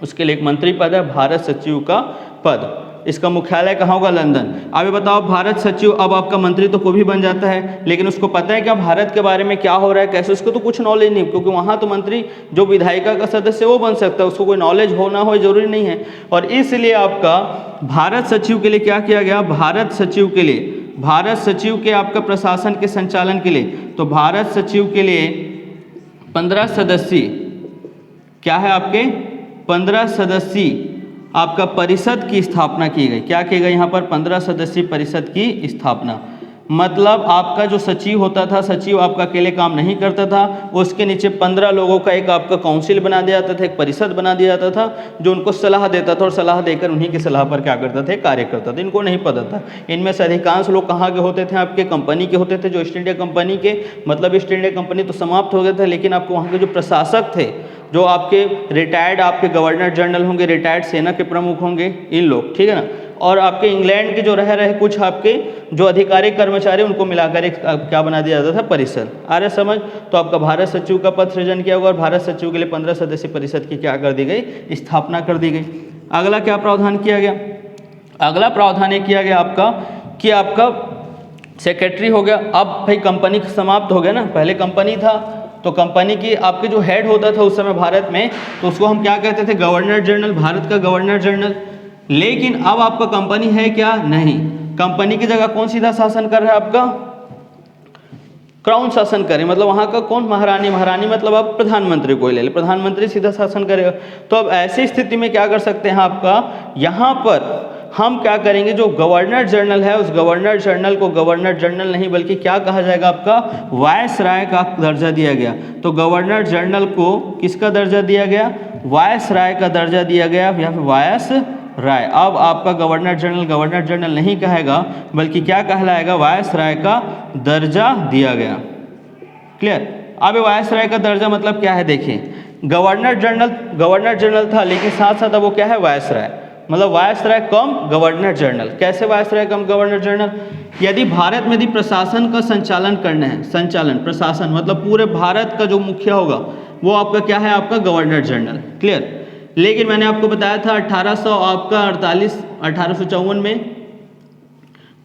उसके लिए एक मंत्री पद है, भारत सचिव का पद। इसका मुख्यालय कहाँ होगा? लंदन। अब ये बताओ, भारत सचिव, अब आपका मंत्री तो कोई भी बन जाता है, लेकिन उसको पता है क्या भारत के बारे में क्या हो रहा है, कैसे? उसको तो कुछ नॉलेज नहीं, क्योंकि वहाँ तो मंत्री जो विधायिका का सदस्य वो बन सकता है, उसको कोई नॉलेज होना हो जरूरी नहीं है। और इसलिए आपका भारत सचिव के लिए क्या किया गया? भारत सचिव के लिए, भारत सचिव के आपका प्रशासन के संचालन के लिए, तो भारत सचिव के लिए 15 सदस्यीय क्या है आपके? 15 सदस्यीय आपका परिषद की स्थापना की गई। क्या की गई यहाँ पर? 15 सदस्यीय परिषद की स्थापना। मतलब आपका जो सचिव होता था, सचिव आपका अकेले काम नहीं करता था, उसके नीचे 15 लोगों का एक आपका काउंसिल बना दिया जाता था, एक परिषद बना दिया जाता था जो उनको सलाह देता था, और सलाह देकर उन्हीं की सलाह पर क्या करता थे? कार्य करता था। इनको नहीं पता था। इनमें से अधिकांश लोग कहाँ के होते थे? आपके कंपनी के होते थे, जो ईस्ट इंडिया कंपनी के, मतलब ईस्ट इंडिया कंपनी तो समाप्त हो गया था, लेकिन आपको वहाँ के जो प्रशासक थे, जो आपके रिटायर्ड आपके गवर्नर जनरल होंगे, रिटायर्ड सेना के प्रमुख होंगे, इन लोग, ठीक है ना। और आपके इंग्लैंड के जो रह रहे कुछ आपके जो अधिकारी कर्मचारी, उनको मिलाकर एक क्या बना दिया जाता था? परिषद। आ रहा समझ? तो आपका भारत सचिव का पद सृजन किया होगा, और भारत सचिव के लिए 15 सदस्यीय परिषद की क्या कर दी गई? स्थापना कर दी गई। अगला क्या प्रावधान किया गया? अगला प्रावधान ये किया गया आपका कि आपका सेक्रेटरी हो गया। अब भाई कंपनी समाप्त हो गया ना, पहले कंपनी था तो कंपनी की आपके जो हेड होता था उस समय भारत में, तो उसको हम क्या कहते थे? गवर्नर जनरल, भारत का गवर्नर जनरल। लेकिन अब आपका कंपनी है क्या? नहीं। कंपनी की जगह कौन सीधा शासन कर रहा है? आपका क्राउन शासन करे, मतलब वहाँ का कौन? महारानी। महारानी मतलब आप प्रधानमंत्री को ले ले, प्रधानमंत्री सीधा शासन करेगा। तो अब ऐसी स्थिति में क्या कर सकते हैं? आपका यहाँ पर हम क्या करेंगे, जो गवर्नर जनरल है उस गवर्नर जनरल को गवर्नर जनरल नहीं बल्कि क्या कहा जाएगा? आपका वायसराय का दर्जा दिया गया। तो गवर्नर जनरल को किसका दर्जा दिया गया? वायसराय का दर्जा दिया गया, या फिर वायसराय। अब आपका गवर्नर जनरल नहीं कहेगा, बल्कि क्या कहलाएगा? वायसराय का दर्जा दिया गया। क्लियर? अब वायसराय का दर्जा मतलब क्या है? देखिए, गवर्नर जनरल था, लेकिन साथ साथ अब वो क्या है? वायसराय। मतलब वायसराय कम गवर्नर जनरल। कैसे वायसराय कम गवर्नर जनरल? यदि भारत में यदि प्रशासन का संचालन करना है, संचालन प्रशासन मतलब पूरे भारत का जो मुखिया होगा वो आपका क्या है? आपका गवर्नर जनरल। क्लियर? लेकिन मैंने आपको बताया था 1854 में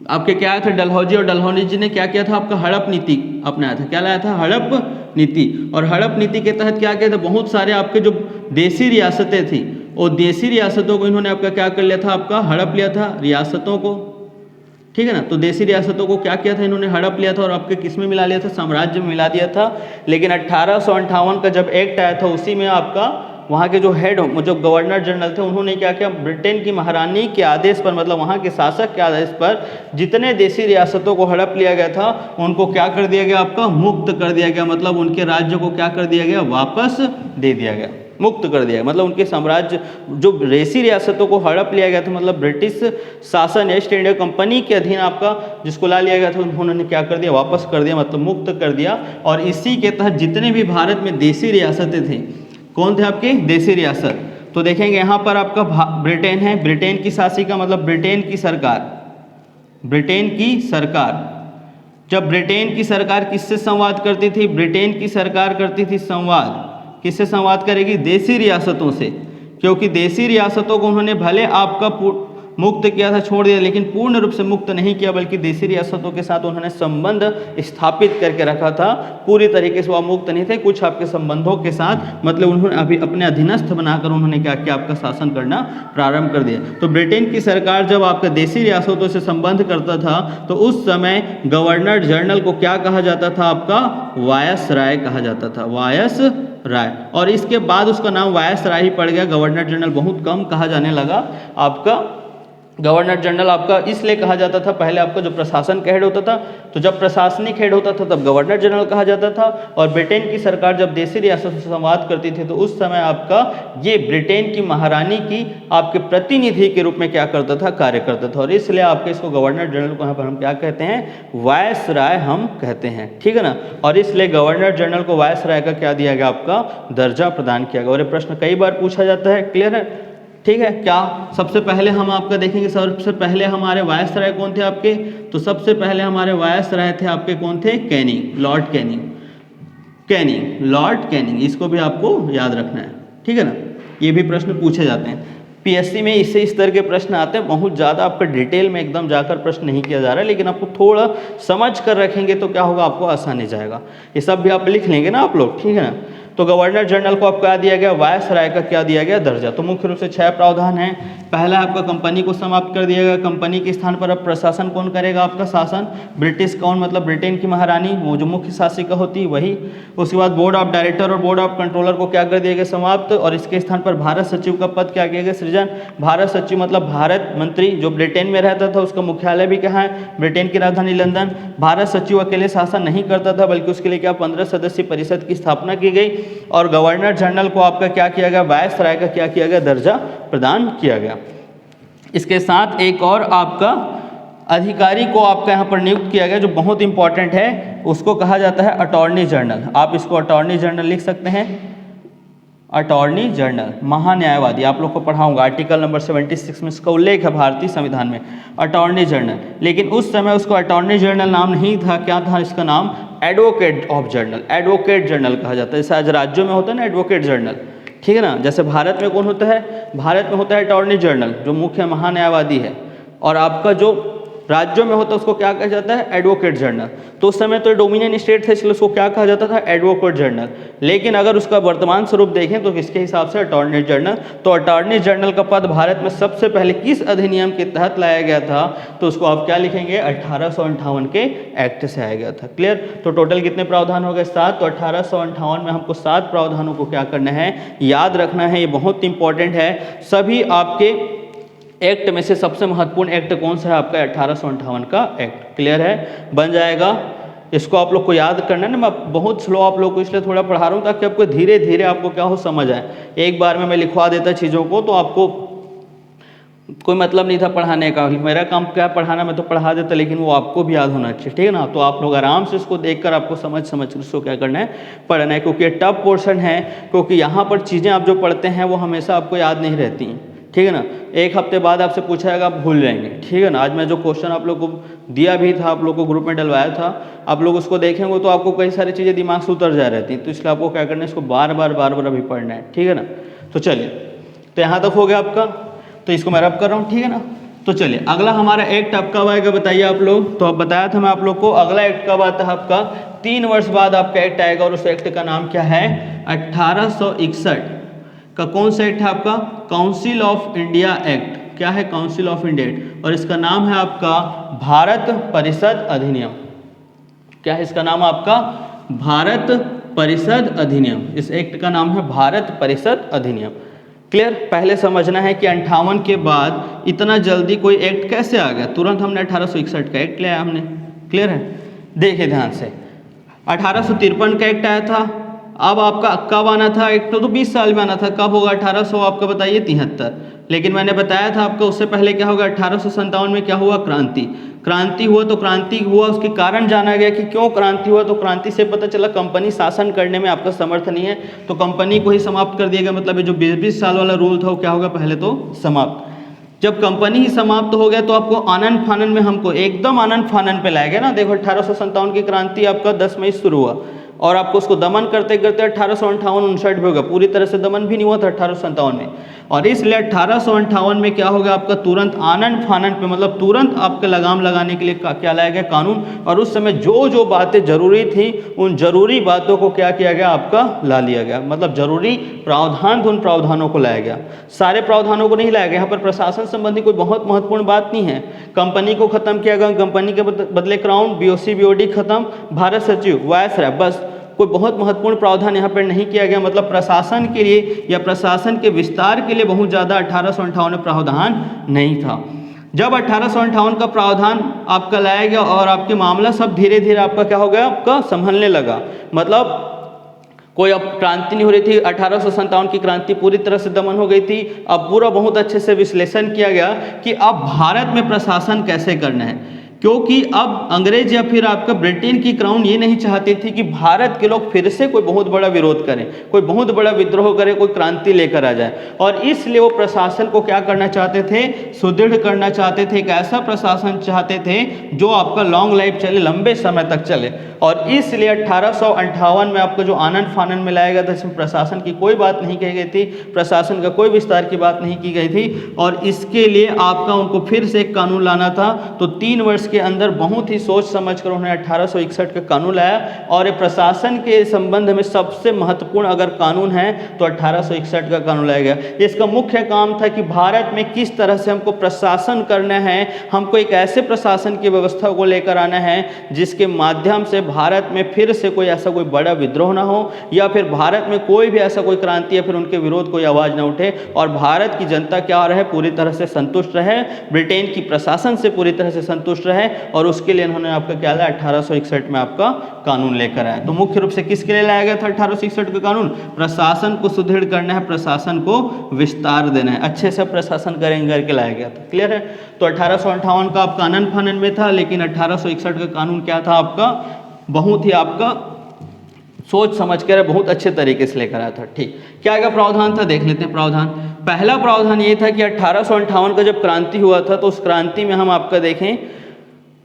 आपके क्या आया था? डलहौजी, और डलहौजी जी ने क्या किया था? आपका हड़प नीति अपनाया था। क्या लाया था? हड़प नीति। और हड़प नीति के तहत क्या किया था? बहुत सारे आपके जो देसी रियासतें थी, और देसी रियासतों को इन्होंने आपका क्या कर लिया था? आपका हड़प लिया था रियासतों को, ठीक है ना। तो देसी रियासतों को क्या किया था? इन्होंने हड़प लिया था और आपके किस में मिला लिया था? साम्राज्य में मिला दिया था। लेकिन 1858 का जब एक्ट आया था, उसी में आपका वहाँ के जो हेड जो गवर्नर जनरल थे, उन्होंने क्या किया? ब्रिटेन की महारानी के आदेश पर, मतलब वहाँ के शासक के आदेश पर जितने देसी रियासतों को हड़प लिया गया था उनको क्या कर दिया गया? आपका मुक्त कर दिया गया। मतलब उनके राज्य को क्या कर दिया गया? वापस दे दिया गया, मुक्त कर दिया। मतलब उनके साम्राज्य जो देसी रियासतों को हड़प लिया गया था, मतलब ब्रिटिश शासन ईस्ट इंडिया कंपनी के अधीन आपका जिसको ला लिया गया था, उन्होंने क्या कर दिया? वापस कर दिया, मतलब मुक्त कर दिया। और इसी के तहत जितने भी भारत में देसी रियासतें थी, कौन थे आपके? देसी रियासत। तो देखेंगे यहाँ पर आपका ब्रिटेन है, ब्रिटेन की शासिका मतलब ब्रिटेन की सरकार। ब्रिटेन की सरकार, जब ब्रिटेन की सरकार किससे संवाद करती थी? ब्रिटेन की सरकार करती थी संवाद, किससे संवाद करेगी? देसी रियासतों से। क्योंकि देशी रियासतों को उन्होंने भले आपका मुक्त किया था, छोड़ दिया, लेकिन पूर्ण रूप से मुक्त नहीं किया, बल्कि देशी रियासतों के साथ उन्होंने संबंध स्थापित करके रखा था। पूरी तरीके से वो मुक्त नहीं थे, कुछ आपके संबंधों के साथ, मतलब उन्होंने अभी अपने अधीनस्थ बनाकर उन्होंने क्या किया, आपका शासन करना प्रारंभ कर दिया। तो ब्रिटेन की सरकार जब आपका देशी रियासतों से संबंध करता था तो उस समय गवर्नर जनरल को क्या कहा जाता था, आपका वायसराय कहा जाता था, वायसराय। और इसके बाद उसका नाम वायसराय ही पड़ गया, गवर्नर जनरल बहुत कम कहा जाने लगा। आपका गवर्नर जनरल आपका इसलिए कहा जाता था, पहले आपका जो प्रशासन का हेड होता था, तो जब प्रशासनिक हेड होता था तब गवर्नर जनरल कहा जाता था। और ब्रिटेन की सरकार जब देशी रियासतों से संवाद करती थी तो उस समय आपका ये ब्रिटेन की महारानी की आपके प्रतिनिधि के रूप में क्या करता था, कार्य करता था। और इसलिए आपके इसको गवर्नर जनरल को यहाँ पर हम क्या कहते हैं, वायसराय हम कहते हैं, ठीक है ना। और इसलिए गवर्नर जनरल को वायसराय का क्या दिया गया, आपका दर्जा प्रदान किया गया। और ये प्रश्न कई बार पूछा जाता है, क्लियर है, ठीक है। क्या सबसे पहले हम आपका देखेंगे, सबसे पहले हमारे वायसराय कौन थे आपके, तो सबसे पहले हमारे वायसराय थे आपके कौन थे, Canning, Lord Canning, Lord Canning, इसको भी आपको याद रखना है, ठीक है ना। ये भी प्रश्न पूछे जाते हैं पीएससी में, इससे इस तरह के प्रश्न आते हैं। बहुत ज़्यादा आपका डिटेल में एकदम जाकर प्रश्न नहीं किया जा रहा है, लेकिन आपको थोड़ा समझ कर रखेंगे तो क्या होगा, आपको आसानी जाएगा। ये सब भी आप लिख लेंगे ना आप लोग, ठीक है ना। तो गवर्नर जनरल को आपको क्या दिया गया, वायसराय का क्या दिया गया, दर्जा। तो मुख्य रूप से 6 प्रावधान हैं। पहला आपका कंपनी को समाप्त कर दिया गया, कंपनी के स्थान पर अब प्रशासन कौन करेगा, आपका शासन, ब्रिटिश कौन, मतलब ब्रिटेन की महारानी, वो जो मुख्य शासिका होती है वही। उसके बाद बोर्ड ऑफ डायरेक्टर और बोर्ड ऑफ कंट्रोलर को क्या कर दिया गया, समाप्त। और इसके स्थान पर भारत सचिव का पद क्या किया गया, सृजन। भारत सचिव मतलब भारत मंत्री, जो ब्रिटेन में रहता था उसका मुख्यालय भी कहाँ है, ब्रिटेन की राजधानी लंदन। भारत सचिव अकेले शासन नहीं करता था, बल्कि उसके लिए क्या 15 सदस्यीय परिषद की स्थापना की गई। और गवर्नर जनरल को आपका क्या किया गया, वायसराय का क्या किया गया, दर्जा प्रदान किया गया। इसके साथ एक और आपका अधिकारी को आपका यहाँ पर नियुक्त किया गया जो बहुत इंपॉर्टेंट है, उसको कहा जाता है अटॉर्नी जनरल। आप इसको अटॉर्नी जनरल लिख सकते हैं, अटॉर्नी जनरल, महान्यायवादी। आप लोग को पढ़ाऊंगा, आर्टिकल नंबर 76 में इसका उल्लेख है भारतीय संविधान में, अटॉर्नी जनरल। लेकिन उस समय उसको अटॉर्नी जनरल नाम नहीं था, क्या था इसका नाम, advocate of general, advocate general कहा जाता है। जैसे आज राज्यों में होता है ना एडवोकेट जनरल, ठीक है ना। जैसे भारत में कौन होता है, भारत में होता है अटॉर्नी जनरल जो मुख्य महान्यायवादी है, और आपका जो राज्यों में होता है उसको क्या कहा जाता है, एडवोकेट जनरल। तो उस समय तो डोमिनियन स्टेट थे, इसलिए उसको क्या कहा जाता था, एडवोकेट जनरल। लेकिन अगर उसका वर्तमान स्वरूप देखें तो किसके हिसाब से, अटॉर्नी जनरल। तो अटॉर्नी जनरल का पद भारत में सबसे पहले किस अधिनियम के तहत लाया गया था, तो उसको आप क्या लिखेंगे, 1858 के एक्ट से आया गया था, क्लियर। तो टोटल कितने प्रावधान हो गए, 7। तो 1858 में हमको 7 प्रावधानों को क्या करना है, याद रखना है। ये बहुत इंपॉर्टेंट है। सभी आपके एक्ट में से सबसे महत्वपूर्ण एक्ट कौन सा है, आपका 1858 का एक्ट, क्लियर है, बन जाएगा। इसको आप लोग को याद करना है ना। मैं बहुत स्लो आप लोग को इसलिए थोड़ा पढ़ा रहा हूँ ताकि आपको धीरे धीरे आपको क्या हो, समझ आए। एक बार में मैं लिखवा देता चीज़ों को तो आपको कोई मतलब नहीं था पढ़ाने का। मेरा काम क्या पढ़ाना, मैं तो पढ़ा देता, लेकिन वो आपको भी याद होना चाहिए, ठीक है ना। तो आप लोग आराम से इसको देखकर आपको समझ इसको क्या करना है, पढ़ना है, क्योंकि ये टफ पोर्शन है। क्योंकि यहाँ पर चीज़ें आप जो पढ़ते हैं वो हमेशा आपको याद नहीं रहती हैं, ठीक है ना। एक हफ्ते बाद आपसे पूछा जाएगा, आप भूल जाएंगे, ठीक है ना। आज मैं जो क्वेश्चन आप लोग को दिया भी था, आप लोग को ग्रुप में डलवाया था, आप लोग उसको देखेंगे तो आपको कई सारी चीज़ें दिमाग से उतर जा रहती हैं। तो इसलिए आपको क्या करना है, इसको बार बार अभी पढ़ना है, ठीक है ना। तो चलिए, तो यहाँ तक हो गया आपका, तो इसको मैं रब कर रहा हूँ, ठीक है ना। तो चलिए अगला हमारा एक्ट अब कब आएगा बताइए आप लोग। तो अब बताया था मैं आप लोग को, अगला एक्ट कब आता है आपका, 3 वर्ष बाद आपका एक्ट आएगा। और उस एक्ट का नाम क्या है, 1861 का कौन सा एक्ट है आपका, काउंसिल ऑफ इंडिया एक्ट। क्या है, काउंसिल ऑफ इंडिया एक्ट। और इसका नाम है आपका भारत परिषद अधिनियम। क्या है इसका नाम आपका, भारत परिषद अधिनियम। इस एक्ट का नाम है भारत परिषद अधिनियम, क्लियर। पहले समझना है कि 58 के बाद इतना जल्दी कोई एक्ट कैसे आ गया, तुरंत हमने 1861 का एक्ट लिया हमने, क्लियर है। देखिए ध्यान से, 1853 का एक्ट आया था। अब आपका कब आना था एक्ट, तो 20 साल में आना था। कब होगा 1800 आपका बताइए 73। लेकिन मैंने बताया था आपका उससे पहले क्या होगा, 1857 में क्या हुआ, क्रांति हुआ। तो क्रांति हुआ, उसके कारण जाना गया कि क्यों क्रांति हुआ। तो क्रांति से पता चला कंपनी शासन करने में आपका समर्थ नहीं है, तो कंपनी को ही समाप्त कर दिया गया। मतलब ये जो 20-20 साल वाला रूल था वो क्या होगा, पहले तो समाप्त। जब कंपनी ही समाप्त हो गया तो आपको आनन फानन में, हमको एकदम आनन फानन पे लाया गया ना। देखो 1857 की क्रांति आपका 10 मई शुरू हुआ, और आपको उसको दमन करते करते 1858-59 भी हो गया, पूरी तरह से दमन भी नहीं हुआ था 1857 में। और इसलिए 1858 में क्या हो गया आपका, तुरंत आनन फानन पे मतलब तुरंत आपके लगाम लगाने के लिए क्या लाया गया, कानून। और उस समय जो जो बातें जरूरी थी उन जरूरी बातों को क्या किया गया आपका, ला लिया गया। मतलब जरूरी प्रावधान थे उन प्रावधानों को लाया गया, सारे प्रावधानों को नहीं लाया गया। यहाँ पर प्रशासन संबंधी कोई बहुत महत्वपूर्ण बात नहीं है। कंपनी को खत्म किया गया, कंपनी के बदले क्राउन, बीओसी बीओडी खत्म, भारत सचिव, वायसराय, बस कोई बहुत महत्वपूर्ण प्रावधान यहाँ पर नहीं किया गया। मतलब प्रशासन के लिए या प्रशासन के विस्तार के लिए बहुत ज़्यादा 1858 में प्रावधान नहीं था। जब 1858 का प्रावधान आपका लाया गया और आपके मामला सब धीरे धीरे आपका क्या हो गया, आपका संभलने लगा। मतलब कोई अब क्रांति नहीं हो रही थी, 1857 की क्रांति पूरी तरह से दमन हो गई थी। अब पूरा बहुत अच्छे से विश्लेषण किया गया कि अब भारत में प्रशासन कैसे करना है, क्योंकि अब अंग्रेज या फिर आपका ब्रिटेन की क्राउन ये नहीं चाहती थी कि भारत के लोग फिर से कोई बहुत बड़ा विरोध करें, कोई बहुत बड़ा विद्रोह करें, कोई क्रांति लेकर आ जाए। और इसलिए वो प्रशासन को क्या करना चाहते थे, सुदृढ़ करना चाहते थे। एक ऐसा प्रशासन चाहते थे जो आपका लॉन्ग लाइफ चले, लंबे समय तक चले। और इसलिए 1858 में आपको जो आनन फानन में लाया गया था, इसमें प्रशासन की कोई बात नहीं कही गई थी, प्रशासन का कोई विस्तार की बात नहीं की गई थी। और इसके लिए आपका उनको फिर से एक कानून लाना था। तो 3 वर्ष के अंदर बहुत ही सोच समझ कर उन्होंने 1861 का कानून लाया। और प्रशासन के संबंध में सबसे महत्वपूर्ण अगर कानून है तो 1861 का कानून लाया गया। इसका मुख्य काम था कि भारत में किस तरह से हमको प्रशासन करना है, हमको एक ऐसे प्रशासन की व्यवस्था को लेकर आना है जिसके माध्यम से भारत में फिर से कोई ऐसा कोई बड़ा विद्रोह ना हो, या फिर भारत में कोई भी ऐसा कोई क्रांति या फिर उनके विरोध कोई आवाज़ ना उठे, और भारत की जनता क्या रहे, पूरी तरह से संतुष्ट रहे, ब्रिटेन की प्रशासन से पूरी तरह से संतुष्ट रहे। और उसके लिए उन्होंने आपका क्या लाया, 1861 में आपका कानून लेकर आया। तो मुख्य रूप से किसके लिए लाया गया था 1861 का कानून, प्रशासन को सुदृढ़ करना है, प्रशासन को विस्तार देना है, अच्छे से प्रशासन करेंगे करके लाया गया था। क्लियर है। तो 1858 का आपका आनन फानन में था, लेकिन 1861 का कानून क्या था आपका, बहुत ही आपका सोच समझ कर बहुत अच्छे तरीके से लेकर आया था। ठीक, क्या क्या प्रावधान था देख लेते हैं। प्रावधान, पहला प्रावधान ये था कि 1858 का जब क्रांति हुआ था तो उस क्रांति में हम आपका देखें,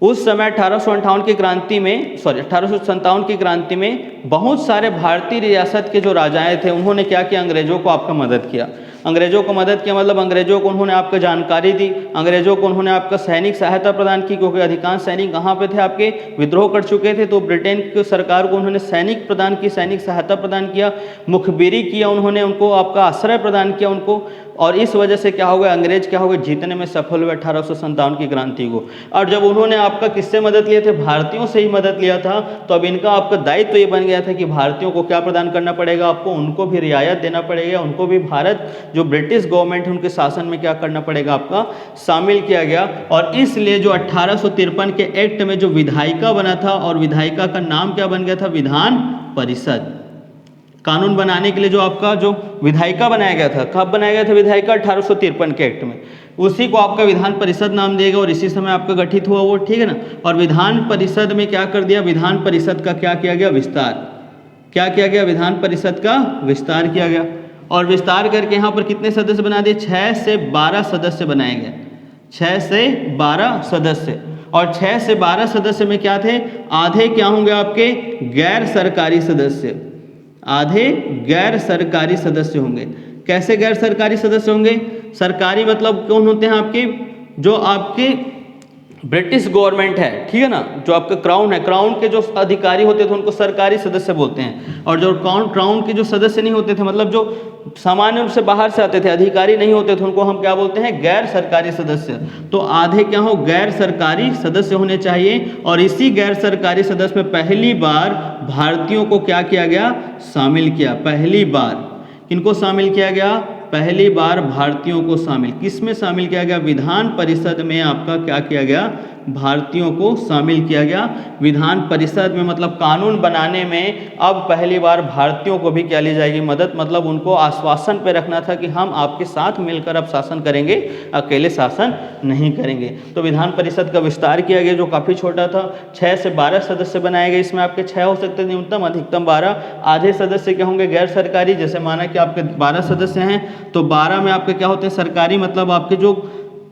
उस समय 1858 की क्रांति में 1857 की क्रांति में बहुत सारे भारतीय रियासत के जो राजाएं थे उन्होंने क्या किया, अंग्रेजों को आपका मदद किया। अंग्रेजों को मदद किया मतलब अंग्रेजों को उन्होंने आपको जानकारी दी, अंग्रेजों को उन्होंने आपका सैनिक सहायता प्रदान की, क्योंकि अधिकांश सैनिक कहाँ पे थे आपके, विद्रोह कर चुके थे। तो ब्रिटेन की सरकार को उन्होंने सैनिक प्रदान की, सैनिक सहायता प्रदान किया, मुखबिरी किया, उन्होंने उनको आपका आश्रय प्रदान किया उनको। और इस वजह से क्या हो गया, अंग्रेज क्या हो गए, जीतने में सफल हुए 1857 की क्रांति को। और जब उन्होंने आपका किससे मदद लिए थे, भारतीयों से ही मदद लिया था। तो अब इनका आपका दायित्व ये बन गया था कि भारतीयों को क्या प्रदान करना पड़ेगा, आपको उनको भी रियायत देना पड़ेगा, उनको भी भारत जो ब्रिटिश गवर्नमेंट है उनके शासन में क्या करना पड़ेगा, आपका शामिल किया गया। और इसलिए जो 1853 के एक्ट में जो विधायिका बना था, और विधायिका का नाम क्या बन गया था, विधान परिषद। कानून बनाने के लिए जो आपका जो विधायिका बनाया गया था, कब बनाया गया था विधायिका, 1853 के एक्ट में, उसी को आपका विधान परिषद नाम देगा। और इसी समय आपका गठित हुआ वो, ठीक है ना। और विधान परिषद में क्या कर दिया, विधान परिषद का क्या किया गया, विस्तार। क्या किया गया, विधान परिषद का विस्तार किया गया। और विस्तार करके यहाँ पर कितने सदस्य बना दिए, 6 से 12 सदस्य बनाए गए, 6 से 12 सदस्य। और 6 से 12 सदस्य में क्या थे, आधे क्या होंगे आपके गैर सरकारी सदस्य, आधे गैर सरकारी सदस्य होंगे। कैसे गैर सरकारी सदस्य होंगे, सरकारी मतलब कौन होते हैं आपके, जो आपके ब्रिटिश गवर्नमेंट है, ठीक है ना, जो आपका क्राउन है, क्राउन के जो अधिकारी होते थे उनको सरकारी सदस्य बोलते हैं। और जो क्राउन के जो सदस्य नहीं होते थे, मतलब जो सामान्य रूप से बाहर से आते थे, अधिकारी नहीं होते थे, उनको हम क्या बोलते हैं, गैर सरकारी सदस्य। तो आधे क्या हो, गैर सरकारी सदस्य होने चाहिए। और इसी गैर सरकारी सदस्य में पहली बार भारतीयों को क्या किया गया, शामिल किया। पहली बार किनको शामिल किया गया, पहली बार भारतीयों को शामिल, किस में शामिल किया गया, विधान परिषद में आपका क्या किया गया, भारतीयों को शामिल किया गया। विधान परिषद में मतलब कानून बनाने में अब पहली बार भारतीयों को भी क्या ली जाएगी, मदद। मतलब उनको आश्वासन पे रखना था कि हम आपके साथ मिलकर अब शासन करेंगे, अकेले शासन नहीं करेंगे। तो विधान परिषद का विस्तार किया गया जो काफ़ी छोटा था, 6 से 12 सदस्य बनाए गए। इसमें आपके 6 हो सकते न्यूनतम, अधिकतम 12। आधे सदस्य क्या होंगे, गैर सरकारी। जैसे माना कि आपके 12 सदस्य हैं तो 12 में आपके क्या होते हैं, सरकारी मतलब आपके जो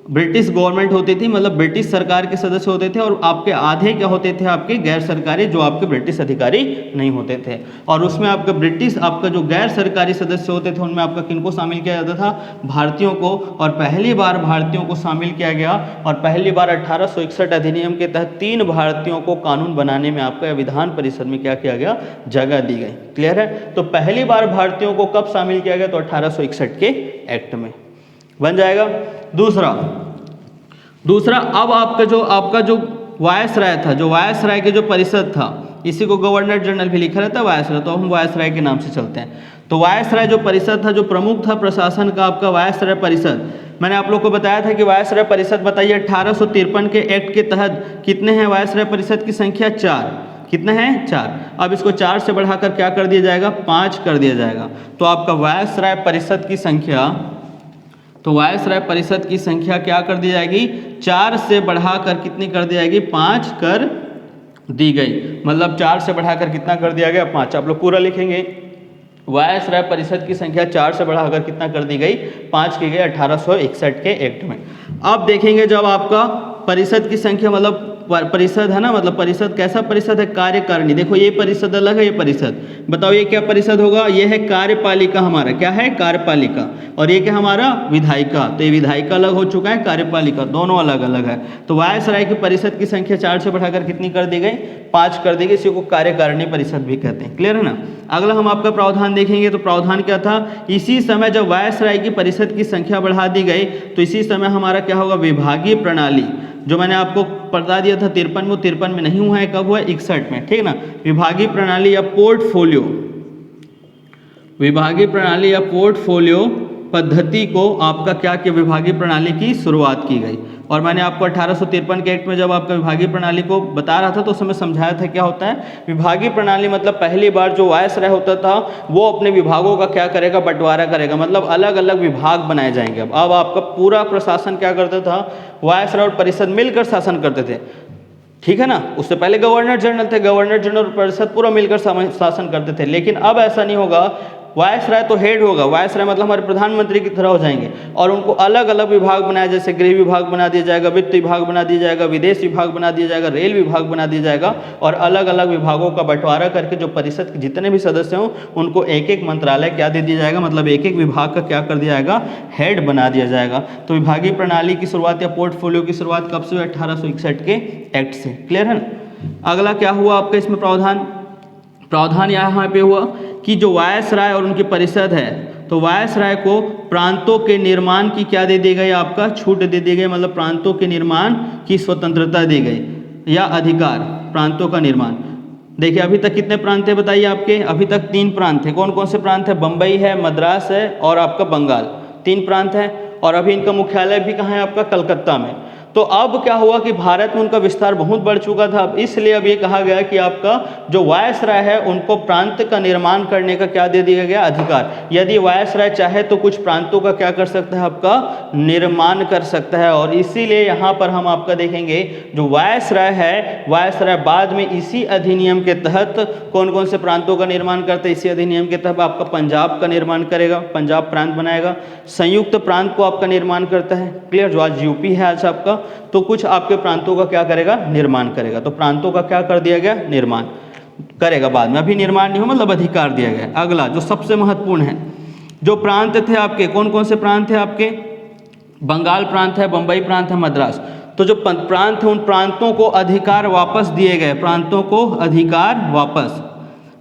ब्रिटिश गवर्नमेंट होती थी, मतलब ब्रिटिश सरकार के सदस्य होते थे, और आपके आधे क्या होते थे, आपके गैर सरकारी, जो आपके ब्रिटिश अधिकारी नहीं होते थे। और उसमें आपका ब्रिटिश, आपका जो गैर सरकारी सदस्य होते थे, उनमें आपका किनको शामिल किया जाता था, भारतीयों को। और पहली बार भारतीयों को शामिल किया गया, और पहली बार 1861 अधिनियम के तहत 3 भारतीयों को कानून बनाने में आपका विधान परिषद में क्या किया गया, जगह दी गई। क्लियर है? तो पहली बार भारतीयों को कब शामिल किया गया, तो 1861 के एक्ट में बन जाएगा। दूसरा अब आपका जो वायसराय था, जो वायसराय के जो परिषद था, इसी को गवर्नर जनरल भी लिखा रहता है वायसराय, तो हम वायसराय के नाम से चलते हैं। तो वायसराय जो परिषद था, जो प्रमुख था प्रशासन का आपका वायसराय परिषद, मैंने आप लोग को बताया था कि वायसराय परिषद बताइए 1853 के एक्ट के तहत कितने हैं वायसराय परिषद की संख्या, 4। कितने हैं, 4। अब इसको 4 से बढ़ाकर क्या कर दिया जाएगा, 5 कर दिया जाएगा। तो आपका वायसराय परिषद की संख्या, तो वायसराय परिषद की संख्या क्या कर दी जाएगी, 4 से बढ़ाकर कितनी कर दी जाएगी, 5 कर दी गई। मतलब 4 से बढ़ाकर कितना कर दिया गया, 5। आप लोग पूरा लिखेंगे, वायसराय परिषद की संख्या 4 से बढ़ाकर कितना कर दी गई, 5 की गई 1861 के एक्ट में। अब देखेंगे जब आपका परिषद की संख्या, मतलब परिषद है ना, मतलब परिषद कैसा परिषद है, कार्यकारिणी। देखो ये परिषद अलग है, ये परिषद, बताओ ये क्या परिषद होगा, ये है कार्यपालिका, हमारा क्या है, कार्यपालिका। और ये क्या हमारा, विधायिका। तो ये विधायिका अलग हो चुका है, कार्यपालिका दोनों अलग अलग है। तो वायसराय की परिषद की संख्या 4 से बढ़ाकर कितनी कर दी गई, 5 कर दी गई। इसी को कार्यकारिणी परिषद भी कहते हैं। क्लियर है ना? अगला हम आपका प्रावधान देखेंगे। तो प्रावधान क्या था, इसी समय जब वायसराय की परिषद की संख्या बढ़ा दी गई, तो इसी समय हमारा क्या होगा, विभागीय प्रणाली, जो मैंने आपको बता दिया था 53 में नहीं हुआ है, कब हुआ, 61 में। ठीक ना? विभागीय प्रणाली या पोर्टफोलियो, विभागीय प्रणाली या पोर्टफोलियो पद्धति को आपका क्या किया, विभागीय प्रणाली की शुरुआत की गई। और मैंने आपको 1853 के एक्ट में जब आपका विभागीय प्रणाली को बता रहा था, तो उस समय समझाया था क्या होता है विभागीय प्रणाली। मतलब पहली बार जो वायसराय होता था, वो अपने विभागों का क्या करेगा, बंटवारा करेगा, मतलब अलग अलग विभाग बनाए जाएंगे। अब आपका पूरा प्रशासन क्या करता था, वायसराय और परिषद मिलकर शासन करते थे। ठीक है ना? उससे पहले गवर्नर जनरल थे, गवर्नर जनरल और परिषद पूरा मिलकर शासन करते थे। लेकिन अब ऐसा नहीं होगा, वायसराय तो हेड होगा, वायसराय मतलब हमारे प्रधानमंत्री की तरह हो जाएंगे, और उनको अलग अलग विभाग बनाया, जैसे गृह विभाग बना दिया जाएगा, वित्त विभाग बना दिया जाएगा, विदेश विभाग बना दिया जाएगा, रेल विभाग बना दिया जाएगा, और अलग अलग विभागों का बंटवारा करके जो परिषद के जितने भी सदस्य हों उनको एक एक मंत्रालय क्या दे दिया जाएगा, मतलब एक एक विभाग का क्या कर दिया जाएगा, हेड बना दिया जाएगा। तो विभागीय प्रणाली की शुरुआत या पोर्टफोलियो की शुरुआत कब से हुई, 1861 के एक्ट से। क्लियर है ना? अगला क्या हुआ आपका इसमें प्रावधान यहाँ पे हुआ कि जो वायसराय और उनकी परिषद है, तो वायसराय को प्रांतों के निर्माण की क्या दे दी गई, आपका छूट दे दी गई, मतलब प्रांतों के निर्माण की स्वतंत्रता दी गई या अधिकार, प्रांतों का निर्माण। देखिए अभी तक कितने प्रांत थे बताइए आपके, अभी तक 3 प्रांत थे। कौन कौन से प्रांत है, बम्बई है, मद्रास है और आपका बंगाल, 3 प्रांत हैं। और अभी इनका मुख्यालय भी कहाँ है, आपका कलकत्ता में। तो अब क्या हुआ कि भारत में उनका विस्तार बहुत बढ़ चुका था, इसलिए अब ये कहा गया कि आपका जो वायसराय है उनको प्रांत का निर्माण करने का क्या दे दिया गया, अधिकार। यदि वायसराय चाहे तो कुछ प्रांतों का क्या कर सकता है, आपका निर्माण कर सकता है। और इसीलिए यहाँ पर हम आपका देखेंगे जो वायसराय है, वायसराय बाद में इसी अधिनियम के तहत कौन कौन से प्रांतों का निर्माण करता है, इसी अधिनियम के तहत आपका पंजाब का निर्माण करेगा, पंजाब प्रांत बनाएगा, संयुक्त प्रांत को आपका निर्माण करता है। क्लियर? जो आज यूपी है आज आपका, तो कुछ आपके प्रांतों का क्या करेगा, निर्माण करेगा। तो प्रांतों का क्या कर दिया गया, निर्माण करेगा बाद में, अभी निर्माण नहीं हो, मतलब अधिकार दिया गया। अगला जो सबसे महत्वपूर्ण है, जो प्रांत थे आपके, कौन कौन से प्रांत थे आपके, बंगाल प्रांत है, बंबई प्रांत है, मद्रास। तो जो प्रांत है उन प्रांतों को अधिकार वापस दिए गए, प्रांतों को अधिकार वापस।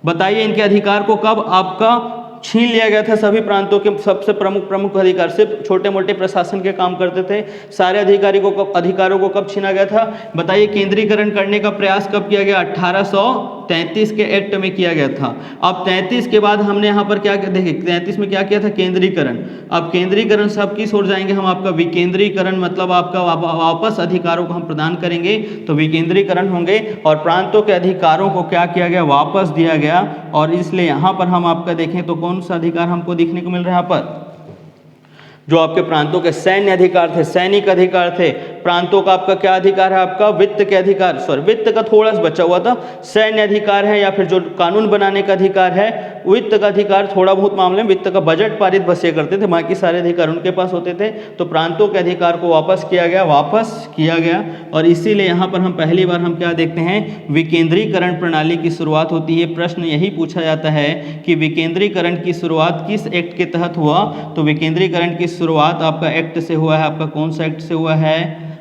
बताइए इनके अधिकार को कब आपका छीन लिया गया था। सभी प्रांतों के सबसे प्रमुख अधिकार, सिर्फ छोटे मोटे प्रशासन के काम करते थे, सारे अधिकारों को कब छीना गया था बताइए। केंद्रीकरण करने का प्रयास कब किया गया, 1833 के एक्ट में किया गया था। अब 33 के बाद हमने यहाँ पर क्या देखिए, 33 में क्या किया था, केंद्रीकरण। अब केंद्रीकरण सब किस ओर जाएंगे, हम आपका विकेंद्रीकरण, मतलब आपका वापस अधिकारों को हम प्रदान करेंगे, तो विकेंद्रीकरण होंगे। और प्रांतों के अधिकारों को क्या किया गया, वापस दिया गया। और इसलिए यहाँ पर हम आपका देखें तो कौन सा अधिकार हमको देखने को मिल रहा है, यहाँ पर जो आपके प्रांतों के सैन्य अधिकार थे, सैनिक अधिकार थे। प्रांतों का आपका क्या अधिकार है, आपका वित्त के अधिकार, वित्त का थोड़ा सा बचा हुआ था, सैन्य अधिकार है या फिर जो कानून बनाने का अधिकार है वित्त का अधिकार थोड़ा बहुत मामले में वित्त का बजट पारित बस ये करते थे, बाकी सारे अधिकार उनके पास होते थे। तो प्रांतों के अधिकार को वापस किया गया। और इसीलिए यहाँ पर हम पहली बार हम क्या देखते हैं, विकेंद्रीकरण प्रणाली की शुरुआत होती है। प्रश्न यही पूछा जाता है कि विकेंद्रीकरण की शुरुआत किस एक्ट के तहत हुआ। तो विकेंद्रीकरण की शुरुआत आपका एक्ट से हुआ है। आपका कौन सा एक्ट से हुआ है,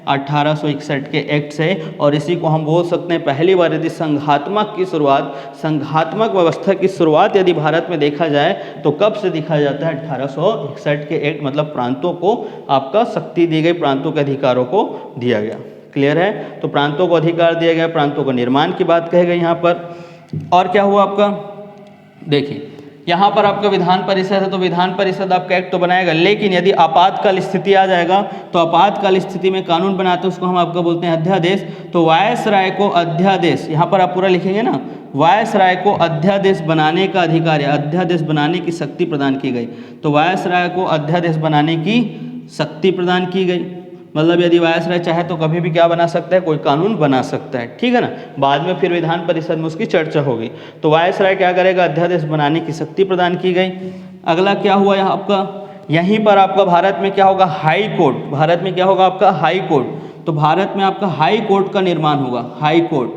1861 के एक्ट से। और इसी को हम बोल सकते हैं पहली बार यदि संघात्मक व्यवस्था की शुरुआत यदि भारत में देखा जाए तो कब से देखा जाता है, 1861 के एक्ट, मतलब प्रांतों को आपका शक्ति दी गई, प्रांतों के अधिकारों को दिया गया। क्लियर है। तो प्रांतों को अधिकार दिया गया, प्रांतों को निर्माण की बात कही गई यहाँ पर। और क्या हुआ आपका, देखिए यहाँ पर आपका विधान परिषद है, तो विधान परिषद आपका एक्ट तो बनाएगा, लेकिन यदि आपातकाल स्थिति आ जाएगा तो आपातकाल स्थिति में कानून बनाते हैं, उसको हम आपका बोलते हैं अध्यादेश। तो वायसराय को अध्यादेश, यहाँ पर आप पूरा लिखेंगे ना, वायसराय को अध्यादेश बनाने का अधिकार है, अध्यादेश बनाने की शक्ति प्रदान की गई। तो वायसराय को अध्यादेश बनाने की शक्ति प्रदान की गई, मतलब यदि वायसराय चाहे तो कभी भी क्या बना सकता है, कोई कानून बना सकता है। ठीक है ना, बाद में फिर विधान परिषद में उसकी चर्चा होगी। तो वायसराय क्या करेगा, अध्यादेश बनाने की शक्ति प्रदान की गई। अगला क्या हुआ यहाँ आपका, यहीं पर आपका भारत में क्या होगा, हाई कोर्ट। भारत में क्या होगा आपका, हाई कोर्ट। तो भारत में आपका हाई कोर्ट का निर्माण होगा, हाई कोर्ट।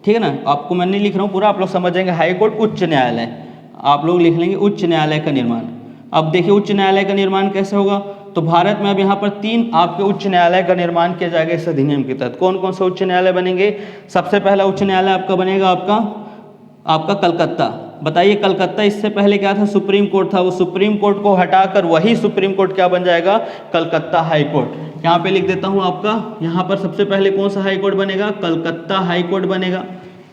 ठीक है ना, आपको मैं नहीं लिख रहा हूँ पूरा, आप लोग समझ जाएंगे। हाई कोर्ट उच्च न्यायालय, आप लोग लिख लेंगे उच्च न्यायालय का निर्माण। अब देखिए उच्च न्यायालय का निर्माण कैसे होगा, तो भारत में अब यहाँ पर 3 आपके उच्च न्यायालय का निर्माण किया जाएगा इस अधिनियम के तहत। कौन कौन से उच्च न्यायालय बनेंगे, सबसे पहला उच्च न्यायालय आपका बनेगा आपका कलकत्ता। बताइए कलकत्ता इससे पहले क्या था, सुप्रीम कोर्ट था। वो सुप्रीम कोर्ट को हटाकर वही सुप्रीम कोर्ट क्या बन जाएगा, कलकत्ता हाई कोर्ट। यहाँ पे लिख देता हूँ आपका, यहाँ पर सबसे पहले कौन सा हाई कोर्ट बनेगा, कलकत्ता हाई कोर्ट बनेगा।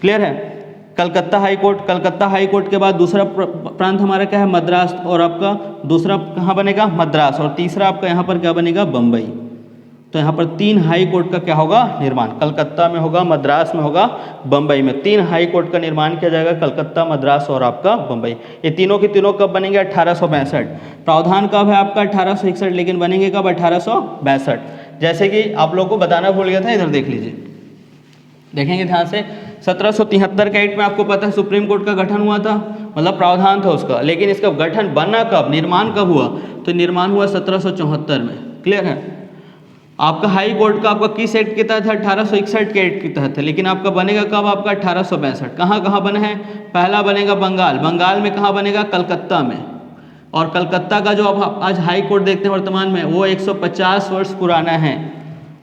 क्लियर है, Calcutta high court. Calcutta high court के बाद दूसरा प्रांत हमारा क्या है, मद्रास। और आपका दूसरा कहाँ बनेगा, मद्रास। और तीसरा आपका यहाँ पर क्या बनेगा, बम्बई। तो यहाँ पर 3 हाई कोर्ट का क्या होगा, निर्माण। कलकत्ता में होगा, मद्रास में होगा, बम्बई में। 3 हाई कोर्ट का निर्माण किया जाएगा, कलकत्ता, मद्रास और आपका बम्बई। ये तीनों के तीनों कब बनेंगे, 1862। प्रावधान कब है आपका, 1861, लेकिन बनेंगे कब, 1862। जैसे कि आप लोग को बताना भूल गया था, इधर देख लीजिए, देखेंगे ध्यान से। 1773 के एक्ट में आपको पता है सुप्रीम कोर्ट का गठन हुआ था, मतलब प्रावधान था उसका। लेकिन इसका गठन बना कब, निर्माण कब हुआ, तो निर्माण हुआ 1774 में। क्लियर है। आपका हाई कोर्ट का आपका किस एक्ट के तहत है, 1861 के एक्ट के तहत है। लेकिन आपका बनेगा कब, आपका 1862। कहाँ कहाँ बना है, पहला बनेगा बंगाल। बंगाल में कहाँ बनेगा, कलकत्ता में। और कलकत्ता का जो अब आज हाई कोर्ट देखते हैं वर्तमान में, वो 150 वर्ष पुराना है।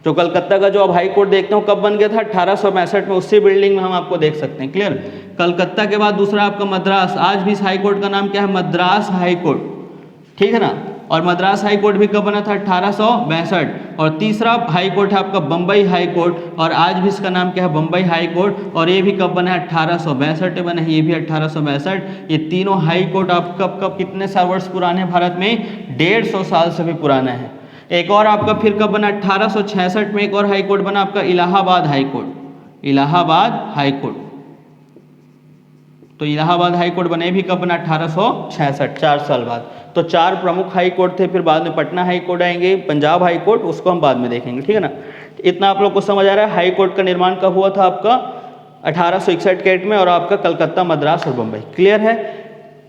जो कलकत्ता का जो अब हाई कोर्ट देखते हो कब बन गया था, 1862 में। उसी बिल्डिंग में हम आपको देख सकते हैं। क्लियर। कलकत्ता के बाद दूसरा आपका मद्रास। आज भी इस हाई कोर्ट का नाम क्या है, मद्रास हाई कोर्ट। ठीक है ना। और मद्रास हाई कोर्ट भी कब बना था, 1862। और तीसरा हाई कोर्ट है आपका बम्बई हाई कोर्ट, और आज भी इसका नाम क्या है, बम्बई हाई कोर्ट। और ये भी कब बना है, 1862 में बना है, ये भी 1862। ये तीनों हाई कोर्ट आप कब कितने साल वर्ष पुराने हैं भारत में, 150 साल से भी पुराना है। एक और आपका फिर कब बना, 1866 में एक और हाई कोर्ट बना आपका, Allahabad high court. Allahabad high court, तो इलाहाबाद हाई कोर्ट बने भी कब बना, 1866, 4 साल बाद। तो 4 प्रमुख हाई कोर्ट थे। फिर बाद में पटना हाई कोर्ट आएंगे, पंजाब हाई कोर्ट, उसको हम बाद में देखेंगे। ठीक है ना। इतना आप लोग को समझ आ रहा है। हाई कोर्ट का निर्माण कब हुआ था आपका, 1861 के एक्ट में, और आपका कलकत्ता, मद्रास और बम्बई। क्लियर है।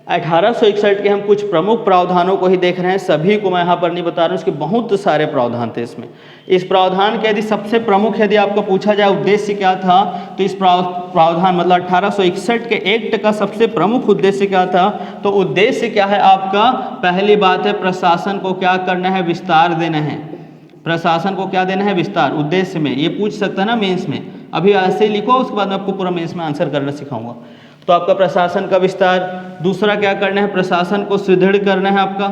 1861 के हम कुछ प्रमुख प्रावधानों को ही देख रहे हैं, सभी को मैं यहाँ पर नहीं बता रहा हूँ, उसके बहुत सारे प्रावधान थे इसमें। इस प्रावधान के यदि सबसे प्रमुख यदि आपको पूछा जाए उद्देश्य क्या था, तो इस प्रावधान मतलब 1861 के एक्ट का सबसे प्रमुख उद्देश्य क्या था, तो उद्देश्य क्या है आपका, पहली बात है प्रशासन को क्या करना है, विस्तार देना है। प्रशासन को क्या देना है, विस्तार। उद्देश्य में ये पूछ सकता है ना मेंस में, अभी ऐसे ही लिखो, उसके बाद मैं आपको पूरा मेंस में आंसर करना सिखाऊंगा। तो आपका प्रशासन का विस्तार। दूसरा क्या करना है, प्रशासन को सुदृढ़ करना है। आपका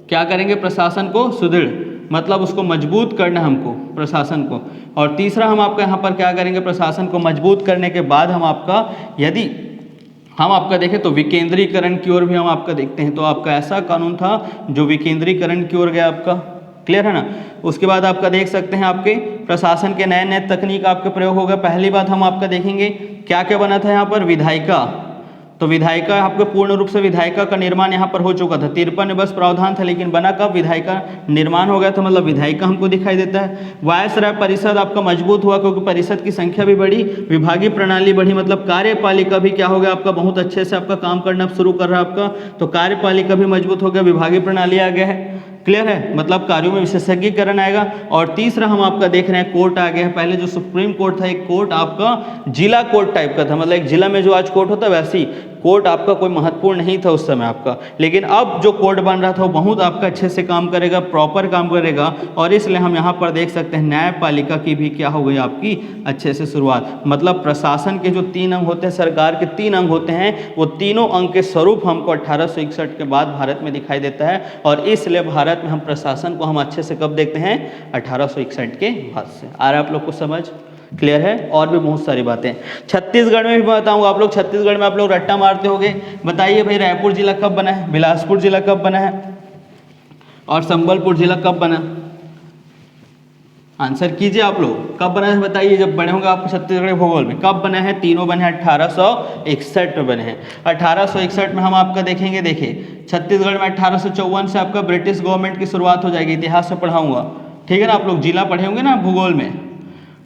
क्या करेंगे, प्रशासन को सुदृढ़, मतलब उसको मजबूत करना है हमको, प्रशासन को। और तीसरा हम आपका यहाँ पर क्या करेंगे, प्रशासन को मजबूत करने के बाद हम आपका, यदि हम आपका देखें तो विकेंद्रीकरण की ओर भी हम आपका देखते हैं। तो आपका ऐसा कानून था जो विकेंद्रीकरण की ओर गया आपका। क्लियर है ना। उसके बाद आपका देख सकते हैं आपके प्रशासन के नए नए तकनीक आपके प्रयोग हो गए। पहली बात हम आपका देखेंगे क्या क्या बना था यहाँ पर, विधायिका। तो विधायिका आपके पूर्ण रूप से विधायिका का निर्माण यहाँ पर हो चुका था। 53 में बस प्रावधान था, लेकिन बना कब? विधायिका निर्माण हो गया था, मतलब विधायिका हमको दिखाई देता है। वायसराय परिषद आपका मजबूत हुआ क्योंकि परिषद की संख्या भी बढ़ी, विभागीय प्रणाली बढ़ी, मतलब कार्यपालिका भी क्या हो गया आपका? बहुत अच्छे से आपका काम करना शुरू कर रहा है आपका, तो कार्यपालिका भी मजबूत हो गया, विभागीय प्रणाली आ गया है। क्लियर है, मतलब कार्यों में विशेषज्ञीकरण आएगा। और तीसरा हम आपका देख रहे हैं कोर्ट आ गया है। पहले जो सुप्रीम कोर्ट था, एक कोर्ट आपका जिला कोर्ट टाइप का था, मतलब एक जिला में जो आज कोर्ट होता है वैसी कोर्ट आपका कोई महत्वपूर्ण नहीं था उस समय आपका, लेकिन अब जो कोर्ट बन रहा था वो बहुत आपका अच्छे से काम करेगा, प्रॉपर काम करेगा। और इसलिए हम यहाँ पर देख सकते हैं न्यायपालिका की भी क्या हो गई आपकी अच्छे से शुरुआत, मतलब प्रशासन के जो 3 अंग होते हैं, सरकार के 3 अंग होते हैं, वो तीनों अंग के स्वरूप हमको 1861 के बाद भारत में दिखाई देता है। और इसलिए भारत में हम प्रशासन को हम अच्छे से कब देखते हैं? 1861 के बाद से। आ रहा है आप लोग को समझ? क्लियर है? और भी बहुत सारी बातें छत्तीसगढ़ में भी बताऊंगा। आप लोग छत्तीसगढ़ में आप लोग रट्टा मारते होंगे, बताइए भाई रायपुर जिला कब बना है, बिलासपुर जिला कब बना है और संबलपुर जिला कब बना? आंसर कीजिए आप लोग, कब बना है बताइए। जब बने होंगे आपको छत्तीसगढ़ भूगोल में कब बना है? तीनों बने हैं 1861 में बने हैं। 1861 में हम आपका देखेंगे, देखिए छत्तीसगढ़ में 1854 से आपका ब्रिटिश गवर्नमेंट की शुरुआत हो जाएगी, इतिहास में पढ़ाऊंगा, ठीक है ना। आप लोग जिला पढ़े होंगे ना भूगोल में।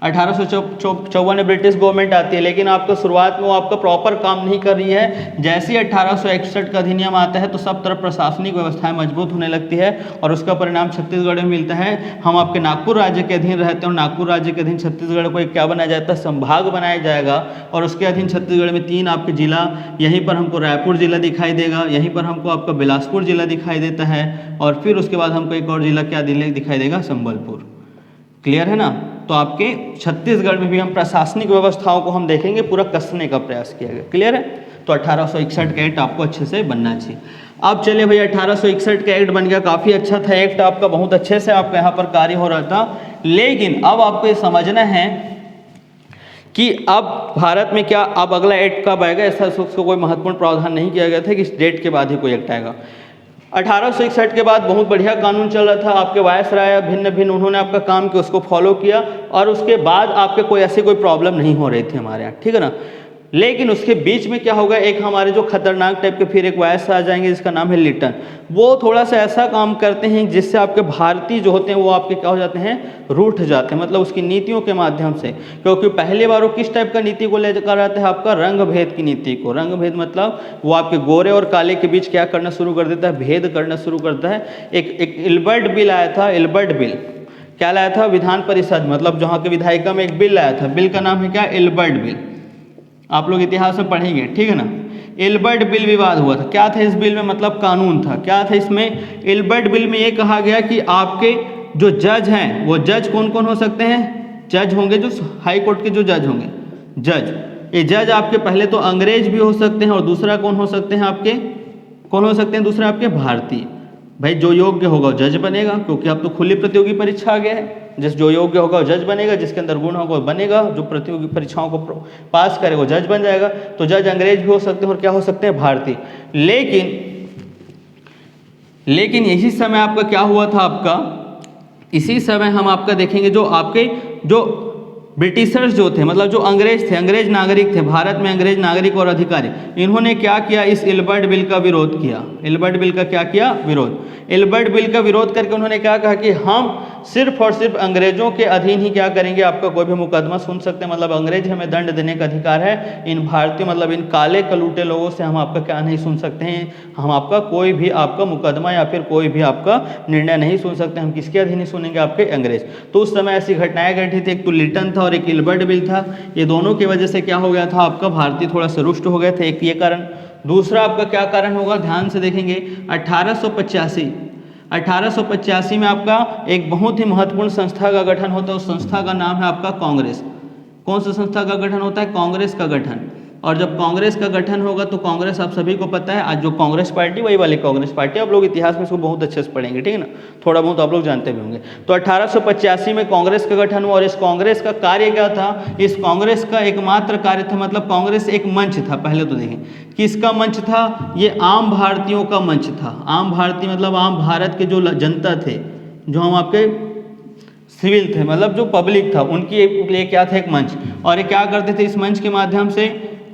1854 में ब्रिटिश गवर्नमेंट आती है, लेकिन आपका शुरुआत में वो आपका प्रॉपर काम नहीं कर रही है। जैसे ही 1861 का अधिनियम आता है तो सब तरफ प्रशासनिक व्यवस्थाएं मजबूत होने लगती है और उसका परिणाम छत्तीसगढ़ में मिलता है। हम आपके नागपुर राज्य के अधीन रहते हैं और नागपुर राज्य के अधीन छत्तीसगढ़ को एक क्या बनाया जाता है? संभाग बनाया जाएगा। और उसके अधीन छत्तीसगढ़ में 3 आपके जिला, यहीं पर हमको रायपुर जिला दिखाई देगा, यहीं पर हमको आपका बिलासपुर जिला दिखाई देता है, और फिर उसके बाद हमको एक और जिला क्या दिखाई देगा? संबलपुर। क्लियर है ना। तो आपके छत्तीसगढ़ में भी हम प्रशासनिक व्यवस्थाओं को हम देखेंगे, पूरा कसने का प्रयास किया गया। क्लियर है। तो 1861 का एक्ट आपको अच्छे से बनना चाहिए। अब चलिए भाई 1861 का एक्ट बन गया, काफ़ी अच्छा था एक्ट आपका, बहुत अच्छे से आपका यहाँ पर कार्य हो रहा था। लेकिन अब आपको ये समझना है कि अब भारत में क्या अब अगला एक्ट कब आएगा, ऐसा उसको कोई महत्वपूर्ण प्रावधान नहीं किया गया था कि इस डेट के बाद ही कोई एक्ट आएगा। 1861 के बाद बहुत बढ़िया कानून चल रहा था, आपके वायसराय भिन्न भिन्न उन्होंने आपका काम किया, उसको फॉलो किया, और उसके बाद आपके कोई ऐसी कोई प्रॉब्लम नहीं हो रही थी हमारे यहाँ, ठीक है ना। लेकिन उसके बीच में क्या होगा, एक हमारे जो खतरनाक टाइप के फिर एक वायस आ जाएंगे जिसका नाम है लिटन। वो थोड़ा सा ऐसा काम करते हैं जिससे आपके भारतीय जो होते हैं वो आपके क्या हो जाते हैं? रूठ जाते हैं, मतलब उसकी नीतियों के माध्यम से। क्योंकि पहली बार वो किस टाइप का नीति को लेकर आते हैं? आपका रंग भेद की नीति को। रंग भेद मतलब वो आपके गोरे और काले के बीच क्या करना शुरू कर देता है? भेद करना शुरू करता है। एक इल्बर्ट बिल आया था, इल्बर्ट बिल क्या लाया था? विधान परिषद, मतलब जहाँ के विधायिका में एक बिल लाया था, बिल का नाम है क्या? Ilbert bill. आप लोग इतिहास में पढ़ेंगे, ठीक है ना। इल्बर्ट बिल विवाद हुआ था, क्या था इस बिल में? मतलब कानून था, क्या था इसमें? इल्बर्ट बिल में ये कहा गया कि आपके जो जज हैं, वो जज कौन कौन हो सकते हैं? जज होंगे जो हाई कोर्ट के जो जज होंगे, जज। ये जज आपके पहले तो अंग्रेज भी हो सकते हैं, और दूसरा कौन हो सकते हैं आपके? कौन हो सकते हैं दूसरा? आपके भारतीय। भाई जो योग्य होगा वो जज बनेगा, क्योंकि अब तो खुली प्रतियोगी परीक्षा आ गया है। जिस जो योग्य होगा वो जज बनेगा, जिसके अंदर गुण होगा वो बनेगा, जो प्रतियोगी परीक्षाओं को पास करेगा वो जज बन जाएगा। तो जज अंग्रेज भी हो सकते हैं और क्या हो सकते हैं? भारतीय। लेकिन यही समय आपका क्या हुआ था? आपका इसी समय हम आपका देखेंगे जो आपके जो ब्रिटिशर्स जो थे, मतलब जो अंग्रेज थे, अंग्रेज नागरिक थे, भारत में अंग्रेज नागरिक और अधिकारी, इन्होंने क्या किया? इस इल्बर्ट बिल का विरोध किया। इल्बर्ट बिल का क्या किया? विरोध। इल्बर्ट बिल का विरोध करके उन्होंने क्या कहा कि हम सिर्फ और सिर्फ अंग्रेजों के अधीन ही क्या करेंगे? आपका कोई भी मुकदमा सुन सकते हैं, मतलब अंग्रेज हमें दंड देने का अधिकार है। इन भारतीय मतलब इन काले कलूटे लोगों से हम आपका क्या नहीं सुन सकते हैं? हम आपका कोई भी आपका मुकदमा या फिर कोई भी आपका निर्णय नहीं सुन सकते। हम किसके अधीन ही सुनेंगे? आपके अंग्रेज। तो उस समय ऐसी घटनाएं घटी थी, एक तो लिटन था और एक इल्बर्ट बिल था। ये दोनों की वजह से क्या हो गया था? आपका भारतीय थोड़ा सा रुष्ट हो गए थे, एक ये कारण। दूसरा आपका क्या कारण होगा? ध्यान से देखेंगे 1885 में आपका एक बहुत ही महत्वपूर्ण संस्था का गठन होता है। उस संस्था का नाम है आपका कांग्रेस। कौन सा संस्था का गठन होता है? कांग्रेस का गठन। और जब कांग्रेस का गठन होगा तो कांग्रेस आप सभी को पता है, आज जो कांग्रेस पार्टी वही वाली कांग्रेस पार्टी, आप लोग इतिहास में इसको बहुत अच्छे से पढ़ेंगे, ठीक है ना, थोड़ा बहुत आप लोग जानते भी होंगे। तो 1885 में कांग्रेस का गठन हुआ और इस कांग्रेस का कार्य क्या था? इस कांग्रेस का एकमात्र कार्य था, मतलब कांग्रेस एक मंच था। पहले तो देखें किसका मंच था? ये आम भारतीयों का मंच था। आम भारतीय मतलब आम भारत के जो जनता थे, जो हम आपके सिविल थे, मतलब जो पब्लिक था, उनके लिए क्या था? एक मंच। और ये क्या करते थे? इस मंच के माध्यम से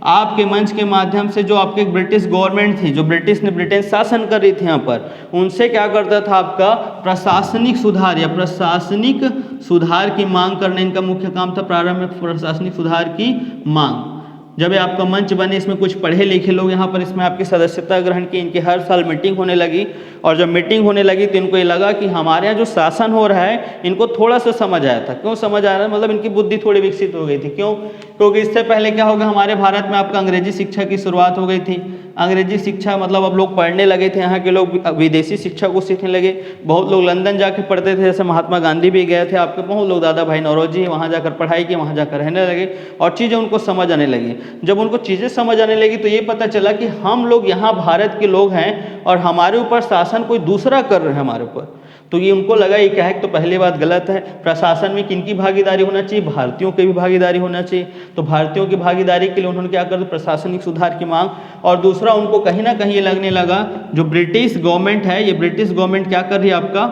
आपके मंच के माध्यम से जो आपके ब्रिटिश गवर्नमेंट थी, जो ब्रिटेन शासन कर रही थी यहाँ पर, उनसे क्या करता था आपका प्रशासनिक सुधार या प्रशासनिक सुधार की मांग करना इनका मुख्य काम था। प्रारंभ में प्रशासनिक सुधार की मांग। जब ये आपका मंच बने, इसमें कुछ पढ़े लिखे लोग यहाँ पर इसमें आपकी सदस्यता ग्रहण की, इनकी हर साल मीटिंग होने लगी। और जब मीटिंग होने लगी तो इनको ये लगा कि हमारे यहाँ जो शासन हो रहा है इनको थोड़ा सा समझ आया था। क्यों समझ आ रहा है, मतलब इनकी बुद्धि थोड़ी विकसित हो गई थी। क्यों? क्योंकि इससे पहले क्या होगा, हमारे भारत में आपका अंग्रेजी शिक्षा की शुरुआत हो गई थी। अंग्रेजी शिक्षा मतलब अब लोग पढ़ने लगे थे, यहाँ के लोग विदेशी शिक्षा को सीखने लगे। बहुत लोग लंदन जाके पढ़ते थे, जैसे महात्मा गांधी भी गए थे आपके, बहुत लोग दादा भाई नौरोजी वहाँ जाकर पढ़ाई की, वहाँ जाकर रहने लगे और चीज़ें उनको समझ आने लगी। जब उनको चीज़ें समझ आने लगी तो ये पता चला कि हम लोग यहाँ भारत के लोग हैं और हमारे ऊपर शासन कोई दूसरा कर रहे हैं हमारे ऊपर। तो ये उनको लगा ये क्या है, तो पहली बात गलत है। प्रशासन में किनकी भागीदारी होना चाहिए, भारतीयों की भी भागीदारी होना चाहिए। तो भारतीयों की भागीदारी के लिए उन्होंने क्या कर दिया, प्रशासनिक सुधार की मांग। और दूसरा उनको कहीं ना कहीं ये लगने लगा जो ब्रिटिश गवर्नमेंट है, ये ब्रिटिश गवर्नमेंट क्या कर रही है, आपका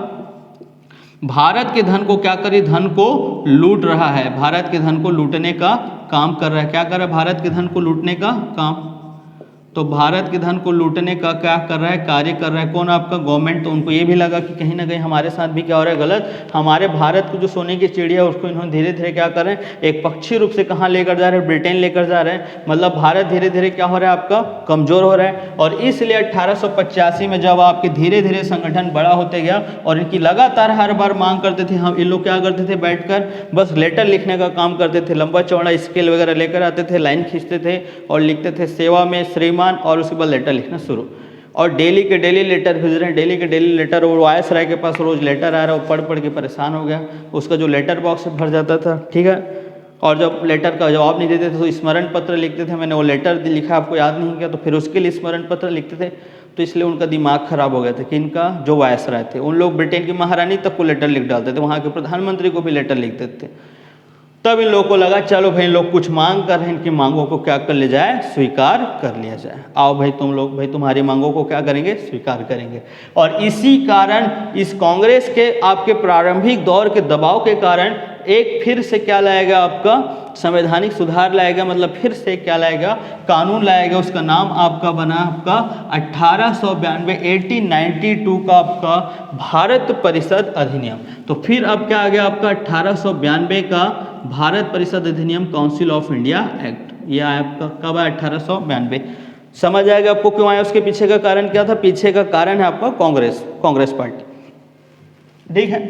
भारत के धन को क्या कर रही है, धन को लूट रहा है, भारत के धन को लूटने का काम कर रहा है। क्या कर रहा है, भारत के धन को लूटने का काम। तो भारत के धन को लूटने का क्या कर रहा है, कार्य कर रहा है कौन, आपका गवर्नमेंट। तो उनको ये भी लगा कि कहीं ना कहीं हमारे साथ भी क्या हो रहा है, गलत। हमारे भारत को जो सोने की चिड़िया है उसको इन्होंने धीरे धीरे क्या कर रहे हैं, एक पक्षी रूप से कहाँ लेकर जा रहे हैं, ब्रिटेन लेकर जा रहे हैं। मतलब भारत धीरे धीरे क्या हो रहा है, आपका कमजोर हो रहा है। और इसलिए 1885 में जब आपके धीरे धीरे संगठन बड़ा होते गया और इनकी लगातार हर बार मांग करते थे, हम इन लोग क्या करते थे, बैठकर बस लेटर लिखने का काम करते थे। लंबा चौड़ा स्केल वगैरह लेकर आते थे, लाइन खींचते थे और लिखते थे सेवा में श्रीमान, और उसके बाद लेटर लिखना शुरू। और डेली के डेली लेटर भेज रहे हैं, डेली के डेली लेटर। और वायसराय के पास रोज लेटर आ रहा है, वो पढ़ पढ़ के परेशान हो गया। उसका जो लेटर बॉक्स भर जाता था, ठीक है। और जब लेटर का जवाब नहीं देते थे तो स्मरण पत्र लिखते थे। मैंने वो लेटर लिखा, आपको याद नहीं किया, तो फिर उसके लिए स्मरण पत्र लिखते थे। तो इसलिए उनका दिमाग खराब हो गया था कि इनका जो वायसराय थे, उन लोग ब्रिटेन की महारानी तक को लेटर लिख डालते थे, वहाँ के प्रधानमंत्री को भी लेटर लिख देते थे। तब इन लोगों को लगा चलो भाई लोग कुछ मांग कर रहे हैं, इनकी मांगों को क्या कर लिया जाए, स्वीकार कर लिया जाए। आओ भाई तुम लोग, भाई तुम्हारी मांगों को क्या करेंगे, स्वीकार करेंगे। और इसी कारण इस कांग्रेस के आपके प्रारंभिक दौर के दबाव के कारण एक फिर से क्या लाएगा, आपका संवैधानिक सुधार लाएगा। मतलब फिर से क्या लाएगा, कानून लाएगा। उसका नाम आपका बना आपका 1892 1892 का आपका भारत परिषद अधिनियम। तो फिर अब क्या आ गया आपका 1892 का भारत परिषद अधिनियम, काउंसिल ऑफ इंडिया एक्ट। ये आया आपका कब आया, 1892। समझ आएगा आपको क्यों आया, उसके पीछे का कारण क्या था। पीछे का कारण है आपका कांग्रेस पार्टी। ठीक है,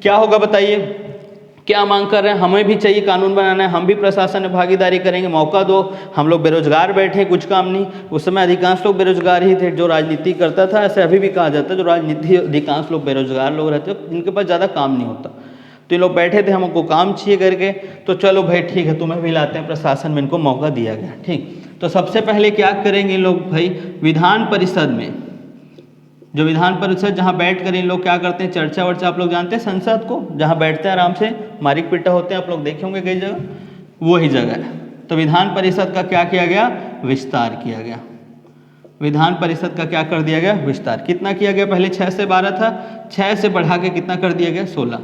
क्या होगा बताइए, क्या मांग कर रहे हैं, हमें भी चाहिए कानून बनाना है, हम भी प्रशासन में भागीदारी करेंगे, मौका दो। हम लोग बेरोजगार बैठे, कुछ काम नहीं। उस समय अधिकांश लोग बेरोजगार ही थे। जो राजनीति करता था, ऐसे अभी भी कहा जाता है, जो राजनीति अधिकांश लोग बेरोजगार लोग रहते, इनके पास ज़्यादा काम नहीं होता। तो ये लोग बैठे थे, हमको काम चाहिए करके। तो चलो भाई ठीक है, तुम्हें भी लाते हैं, प्रशासन में इनको मौका दिया गया। ठीक, तो सबसे पहले क्या करेंगे लोग भाई, विधान परिषद में, जो विधान परिषद जहाँ बैठ कर इन लोग क्या करते हैं, चर्चा वर्चा, आप लोग जानते हैं संसद को, जहाँ बैठते हैं आराम से, मारिक पिट्टा होते हैं, आप लोग देखे होंगे कई जगह, वही जगह है। तो विधान परिषद का क्या किया गया, विस्तार किया गया। विधान परिषद का क्या कर दिया गया, विस्तार। कितना किया गया, पहले 6 से 12 था, 6 से बढ़ा के कितना कर दिया गया, 16।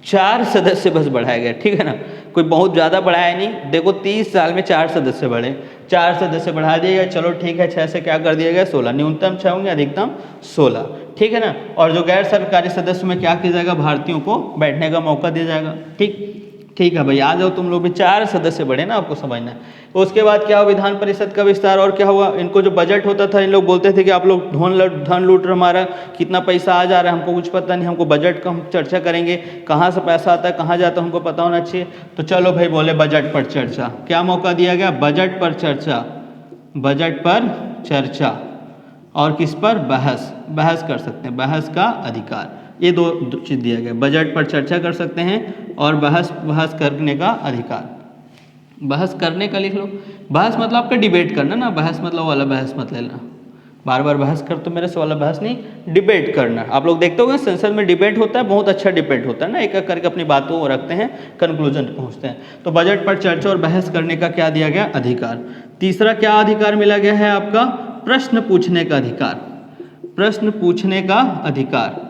4 सदस्य बस बढ़ाया गया, ठीक है ना, कोई बहुत ज़्यादा बढ़ाया नहीं। देखो 30 साल में 4 सदस्य बढ़े, 4 सदस्य बढ़ा दिया गया। चलो ठीक है, 6 से क्या कर दिया गया, 16। न्यूनतम 6 होंगे, अधिकतम 16, ठीक है ना। और जो गैर सरकारी सदस्य में क्या किया जाएगा, भारतीयों को बैठने का मौका दिया जाएगा। ठीक है भाई, आ जाओ तुम लोग भी। 4 सदस्य बढ़े ना, आपको समझना है। उसके बाद क्या हुआ, विधान परिषद का विस्तार। और क्या हुआ, इनको जो बजट होता था, इन लोग बोलते थे कि आप लोग धन लूट रहे, हमारा कितना पैसा आ जा रहा है, हमको कुछ पता नहीं, हमको बजट का हम चर्चा करेंगे, कहाँ से पैसा आता है, कहाँ जाता है, हमको पता होना चाहिए। तो चलो भाई बोले बजट पर चर्चा। क्या मौका दिया गया, बजट पर चर्चा, बजट पर चर्चा। और किस पर, बहस कर सकते हैं, बहस का अधिकार। ये दो चीज़ दिया गया, बजट पर चर्चा कर सकते हैं और बहस करने का अधिकार। बहस करने का लिख लो, बहस मतलब आपका डिबेट करना ना, बहस मतलब वाला बहस मत लेना, बार बार बहस कर तो मेरे से वाला बहस नहीं, डिबेट करना। आप लोग देखते होंगे संसद में डिबेट होता है, बहुत अच्छा डिबेट होता है ना, एक एक करके अपनी बातों को रखते हैं, कंक्लूजन पहुंचते हैं। तो बजट पर चर्चा और बहस करने का क्या दिया गया, अधिकार। तीसरा क्या अधिकार मिला गया है आपका, प्रश्न पूछने का अधिकार। प्रश्न पूछने का अधिकार।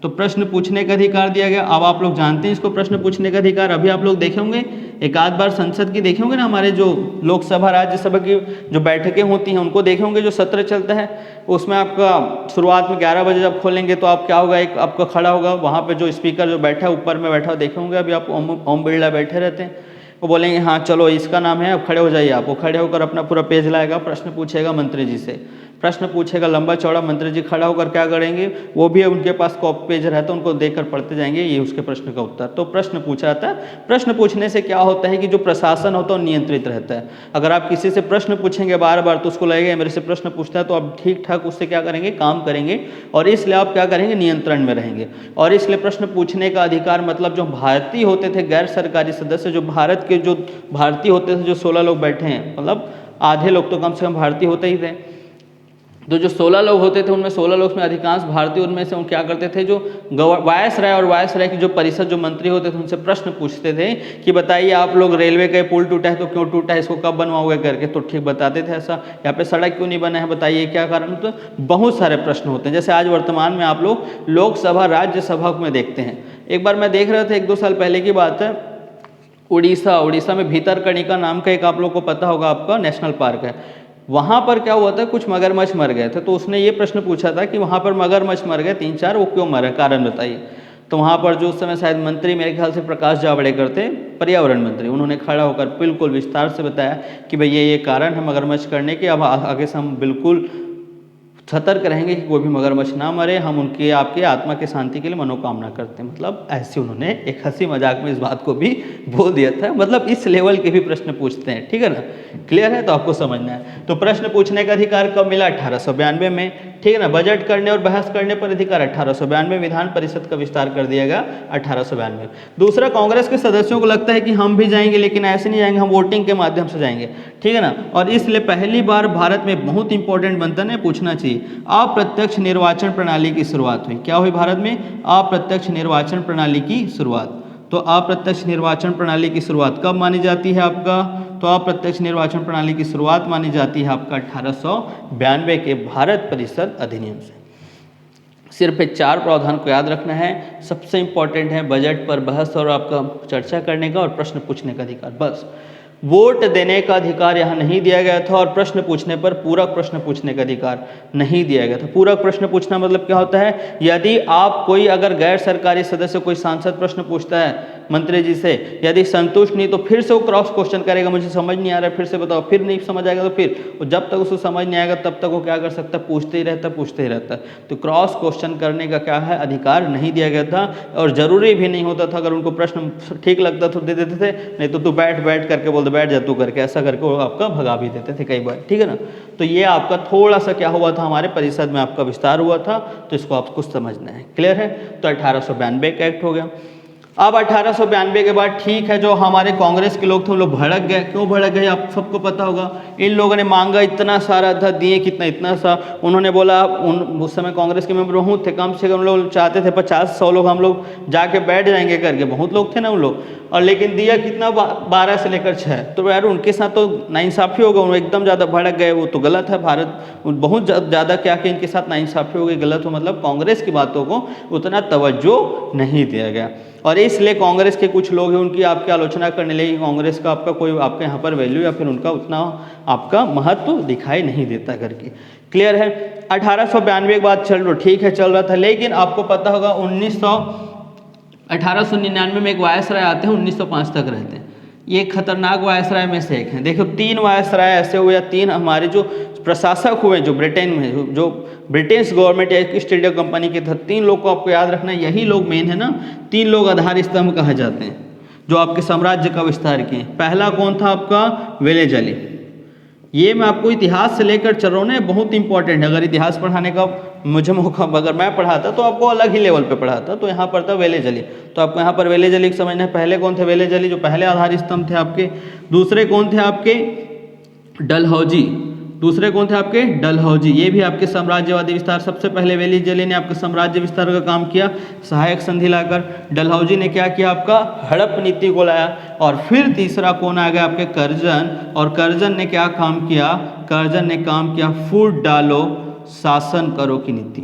तो प्रश्न पूछने का अधिकार दिया गया। अब आप लोग जानते हैं इसको प्रश्न पूछने का अधिकार। अभी आप लोग देखे होंगे एक आध बार संसद की देखे होंगे ना, हमारे जो लोकसभा राज्यसभा की जो बैठकें होती हैं उनको देखे होंगे, जो सत्र चलता है उसमें आपका शुरुआत में 11 बजे जब खोलेंगे तो आप क्या होगा, एक आपका खड़ा होगा वहाँ पे जो स्पीकर जो बैठा है ऊपर में बैठा देखे होंगे, अभी आप ओम बिरला बैठे रहते हैं, वो बोलेंगे हाँ चलो इसका नाम है, अब खड़े हो जाइए। आप वो खड़े होकर अपना पूरा पेज लाएगा, प्रश्न पूछेगा मंत्री जी से, प्रश्न पूछेगा लंबा चौड़ा, मंत्री जी खड़ा होकर क्या करेंगे, वो भी उनके पास कॉपी पेज रहता है, उनको देखकर पढ़ते जाएंगे, ये उसके प्रश्न का उत्तर। तो प्रश्न पूछा जाता है। प्रश्न पूछने से क्या होता है कि जो प्रशासन होता है वो नियंत्रित रहता है। अगर आप किसी से प्रश्न पूछेंगे बार बार तो उसको लगेगा मेरे से प्रश्न पूछता है, तो आप ठीक ठाक उससे क्या करेंगे, काम करेंगे, और इसलिए आप क्या करेंगे, नियंत्रण में रहेंगे। और इसलिए प्रश्न पूछने का अधिकार मतलब जो भारतीय होते थे, गैर सरकारी सदस्य, जो भारत के जो भारतीय होते थे, जो 16 लोग बैठे हैं, मतलब आधे लोग तो कम से कम भारतीय होते ही थे, तो जो 16 लोग होते थे उनमें 16 लोग में अधिकांश भारतीय, उनमें से क्या करते थे, जो वायसराय और वायसराय की जो परिषद जो मंत्री होते थे उनसे प्रश्न पूछते थे कि बताइए आप लोग रेलवे का पुल टूटा है तो क्यों टूटा है, इसको कब बनवाओगे करके, तो ठीक बताते थे ऐसा, यहाँ पे सड़क क्यों नहीं बना है बताइए क्या कारण। तो बहुत सारे प्रश्न होते हैं। जैसे आज वर्तमान में आप लोग लोकसभा राज्यसभा में देखते हैं, एक बार मैं देख रहा था 1-2 साल पहले की बात है, उड़ीसा में भीतरकनिका नाम का एक आप लोग को पता होगा आपका नेशनल पार्क है, वहाँ पर क्या हुआ था, कुछ मगरमच्छ मर गए थे, तो उसने ये प्रश्न पूछा था कि वहाँ पर मगरमच्छ मर गए 3-4, वो क्यों मरे, कारण बताइए। तो वहाँ पर जो उस समय शायद मंत्री, मेरे ख्याल से प्रकाश जावड़ेकर थे, पर्यावरण मंत्री, उन्होंने खड़ा होकर बिल्कुल विस्तार से बताया कि भाई ये कारण है मगरमच्छ करने के, अब आगे से हम बिल्कुल सतर्क रहेंगे कि कोई भी मगरमच्छ ना मरे, हम उनके आपके आत्मा की शांति के लिए मनोकामना करते हैं। मतलब ऐसे उन्होंने एक हंसी मजाक में इस बात को भी बोल दिया था। मतलब इस लेवल के भी प्रश्न पूछते हैं, ठीक है ना, क्लियर है, तो आपको समझना है। तो प्रश्न पूछने का अधिकार कब मिला, 1892 में, ठीक है ना। बजट करने और बहस करने पर अधिकार 1892, विधान परिषद का विस्तार कर दिया गया 1892। दूसरा, कांग्रेस के सदस्यों को लगता है कि हम भी जाएंगे, लेकिन ऐसे नहीं जाएंगे, हम वोटिंग के माध्यम से जाएंगे, ठीक है ना। और इसलिए पहली बार भारत में बहुत इंपॉर्टेंट बनता है, पूछना चाहिए, अप्रत्यक्ष निर्वाचन प्रणाली की शुरुआत हुई। क्या हुई भारत में, अप्रत्यक्ष निर्वाचन प्रणाली की शुरुआत। तो अप्रत्यक्ष निर्वाचन प्रणाली की शुरुआत कब मानी जाती है आपका, तो अप्रत्यक्ष निर्वाचन प्रणाली की शुरुआत मानी जाती है आपका 1892 के भारत परिषद अधिनियम से। सिर्फ 4 प्रावधान को याद रखना है, सबसे इंपॉर्टेंट है बजट पर बहस और आपका चर्चा करने का और प्रश्न पूछने का अधिकार, बस। वोट देने का अधिकार यहाँ नहीं दिया गया था, और प्रश्न पूछने पर पूरक प्रश्न पूछने का अधिकार नहीं दिया गया था। पूरक प्रश्न पूछना मतलब क्या होता है, यदि आप कोई अगर गैर सरकारी सदस्य कोई सांसद प्रश्न पूछता है मंत्री जी से, यदि संतुष्ट नहीं तो फिर से वो क्रॉस क्वेश्चन करेगा, मुझे समझ नहीं आ रहा है फिर से बताओ, फिर नहीं समझ आएगा तो फिर, जब तक उसको समझ नहीं आएगा तब तक वो क्या कर सकता है, पूछते ही रहता है। तो क्रॉस क्वेश्चन करने का क्या है, अधिकार नहीं दिया गया था, और जरूरी भी नहीं होता था, अगर उनको प्रश्न ठीक लगता तो दे देते थे, नहीं तो तू बैठ करके बोलते बैठ जा तू करके, ऐसा करके वो आपका भगा भी देते थे कई बार, ठीक है ना। तो ये आपका थोड़ा सा क्या हुआ था, हमारे परिषद में आपका विस्तार हुआ था, तो इसको आपको समझना है, क्लियर है। तो 1892 का एक्ट हो गया। अब 1892 के बाद ठीक है, जो हमारे कांग्रेस के लोग थे वो लोग भड़क गए। क्यों भड़क गए, आप सबको पता होगा, इन लोगों ने मांगा इतना सारा था, दिए कितना, इतना सा। उन्होंने बोला, उस समय कांग्रेस के मेंबर बहुत थे, कम से कम लोग चाहते थे 50-100 लोग हम लोग जाके बैठ जाएंगे करके, बहुत लोग थे ना उन लोग, और लेकिन दिया कितना, 12 से लेकर 6। तो यार उनके साथ तो नाइंसाफ़ी होगा, उन्होंने एकदम ज़्यादा भड़क गए, वो तो गलत है। भारत बहुत ज़्यादा क्या कि इनके साथ नाइंसाफ़ी हो गई, गलत हो, मतलब कांग्रेस की बातों को उतना तवज्जो नहीं दिया गया, और इसलिए कांग्रेस के कुछ लोग हैं उनकी आपकी आलोचना करने लगे। कांग्रेस का आपका कोई आपके यहाँ पर वैल्यू या फिर उनका उतना आपका महत्व दिखाई नहीं देता करके, क्लियर है। 1892 के बाद चल लो, ठीक है, चल रहा था, लेकिन आपको पता होगा 1899 में एक वायसराय आते हैं, 1905 तक रहते हैं। ये खतरनाक वायसराय में से एक है। देखो 3 वायसराय ऐसे हुए, या 3 हमारे जो प्रशासक हुए जो ब्रिटेन में, जो ब्रिटिश गवर्नमेंट या ईस्ट इंडिया कंपनी के तहत 3 लोग को आपको याद रखना है, यही लोग मेन है ना, 3 लोग आधार स्तंभ कहे जाते हैं जो आपके साम्राज्य का विस्तार किए। पहला कौन था आपका, वेलेज़ली। ये मैं आपको इतिहास से लेकर चल रहा हूँ ना, बहुत इंपॉर्टेंट है। अगर इतिहास पढ़ाने का मुझे मौका, अगर मैं पढ़ाता तो आपको अलग ही लेवल पे पढ़ाता, तो यहाँ पर था वेलेज़ली। तो आपको यहाँ पर वेलेज़ली को समझना है। पहले कौन थे, वेलेज़ली जो पहले आधार स्तंभ थे आपके। दूसरे कौन थे आपके, डलहौजी। दूसरे कौन थे आपके, डलहौजी। ये भी आपके साम्राज्यवादी विस्तार, सबसे पहले वेलेज़ली ने आपके साम्राज्य विस्तार का काम किया, सहायक संधि लाकर। डलहौजी ने क्या किया, आपका हड़प नीति को लाया। और फिर तीसरा कौन आ गया, आपके कर्जन। और कर्जन ने क्या काम किया, कर्जन ने काम किया फूट डालो शासन करो की नीति।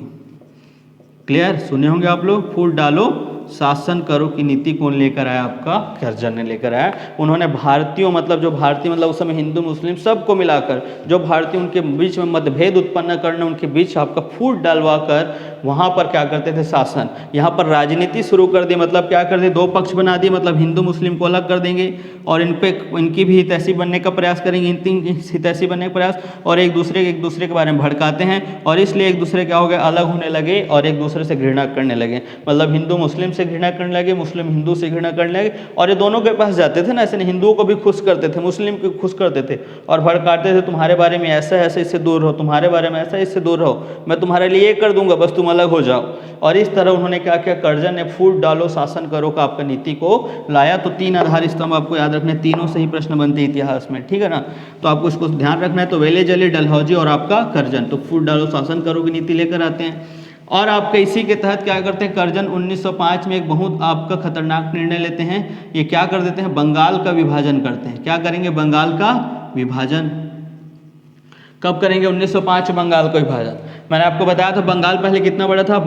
क्लियर, सुने होंगे आप लोग। फूट डालो शासन करो की नीति कौन लेकर आया? आपका कर्जन ने लेकर आया। उन्होंने भारतीयों मतलब जो भारतीय मतलब उस समय हिंदू मुस्लिम सबको मिलाकर जो भारतीय उनके बीच में मतभेद उत्पन्न करने उनके बीच आपका फूट डालवा कर वहाँ पर क्या करते थे? शासन। यहाँ पर राजनीति शुरू कर दी, मतलब क्या कर दिए? दो पक्ष बना दिए, मतलब हिंदू मुस्लिम को अलग कर देंगे और इन पे इनकी भी हितैषी बनने का प्रयास करेंगे, इनकी हितैषी बनने का प्रयास, और एक दूसरे के बारे में भड़काते हैं और इसलिए एक दूसरे क्या हो गए? अलग होने लगे और एक दूसरे से घृणा करने लगे। मतलब हिंदू मुस्लिम से घृणा करने लगे, मुस्लिम हिंदू से घृणा करने लगे, और ये दोनों के पास जाते थे ना, ऐसे हिंदुओं को भी खुश करते थे, मुस्लिम को खुश करते थे और भड़काते थे, तुम्हारे बारे में ऐसा है, ऐसे इससे दूर रहो, तुम्हारे बारे में ऐसा है, इससे दूर रहो, मैं तुम्हारे लिए ये कर दूंगा, बस तुम अलग हो जाओ। और इस तरह उन्होंने क्या किया? कर्जन ने फूट डालो शासन करो का आपका नीति को लाया। तो 3 आधार स्तंभ आपको याद रखने, तीनों से ही प्रश्न बनते इतिहास में, ठीक है ना। तो आपको इसको ध्यान रखना है। तो वेलेजली, डलहौजी और आपका कर्जन, तो फूट डालो शासन करो की नीति लेकर आते हैं। और आपके इसी के तहत क्या करते हैं? कर्जन 1905 में एक बहुत आपका खतरनाक निर्णय लेते हैं। ये क्या कर देते हैं? बंगाल का विभाजन करते हैं। क्या करेंगे? बंगाल का विभाजन। कब करेंगे? 1905 बंगाल का विभाजन। मैंने आपको बताया था बंगाल पहले कितना बड़ा था।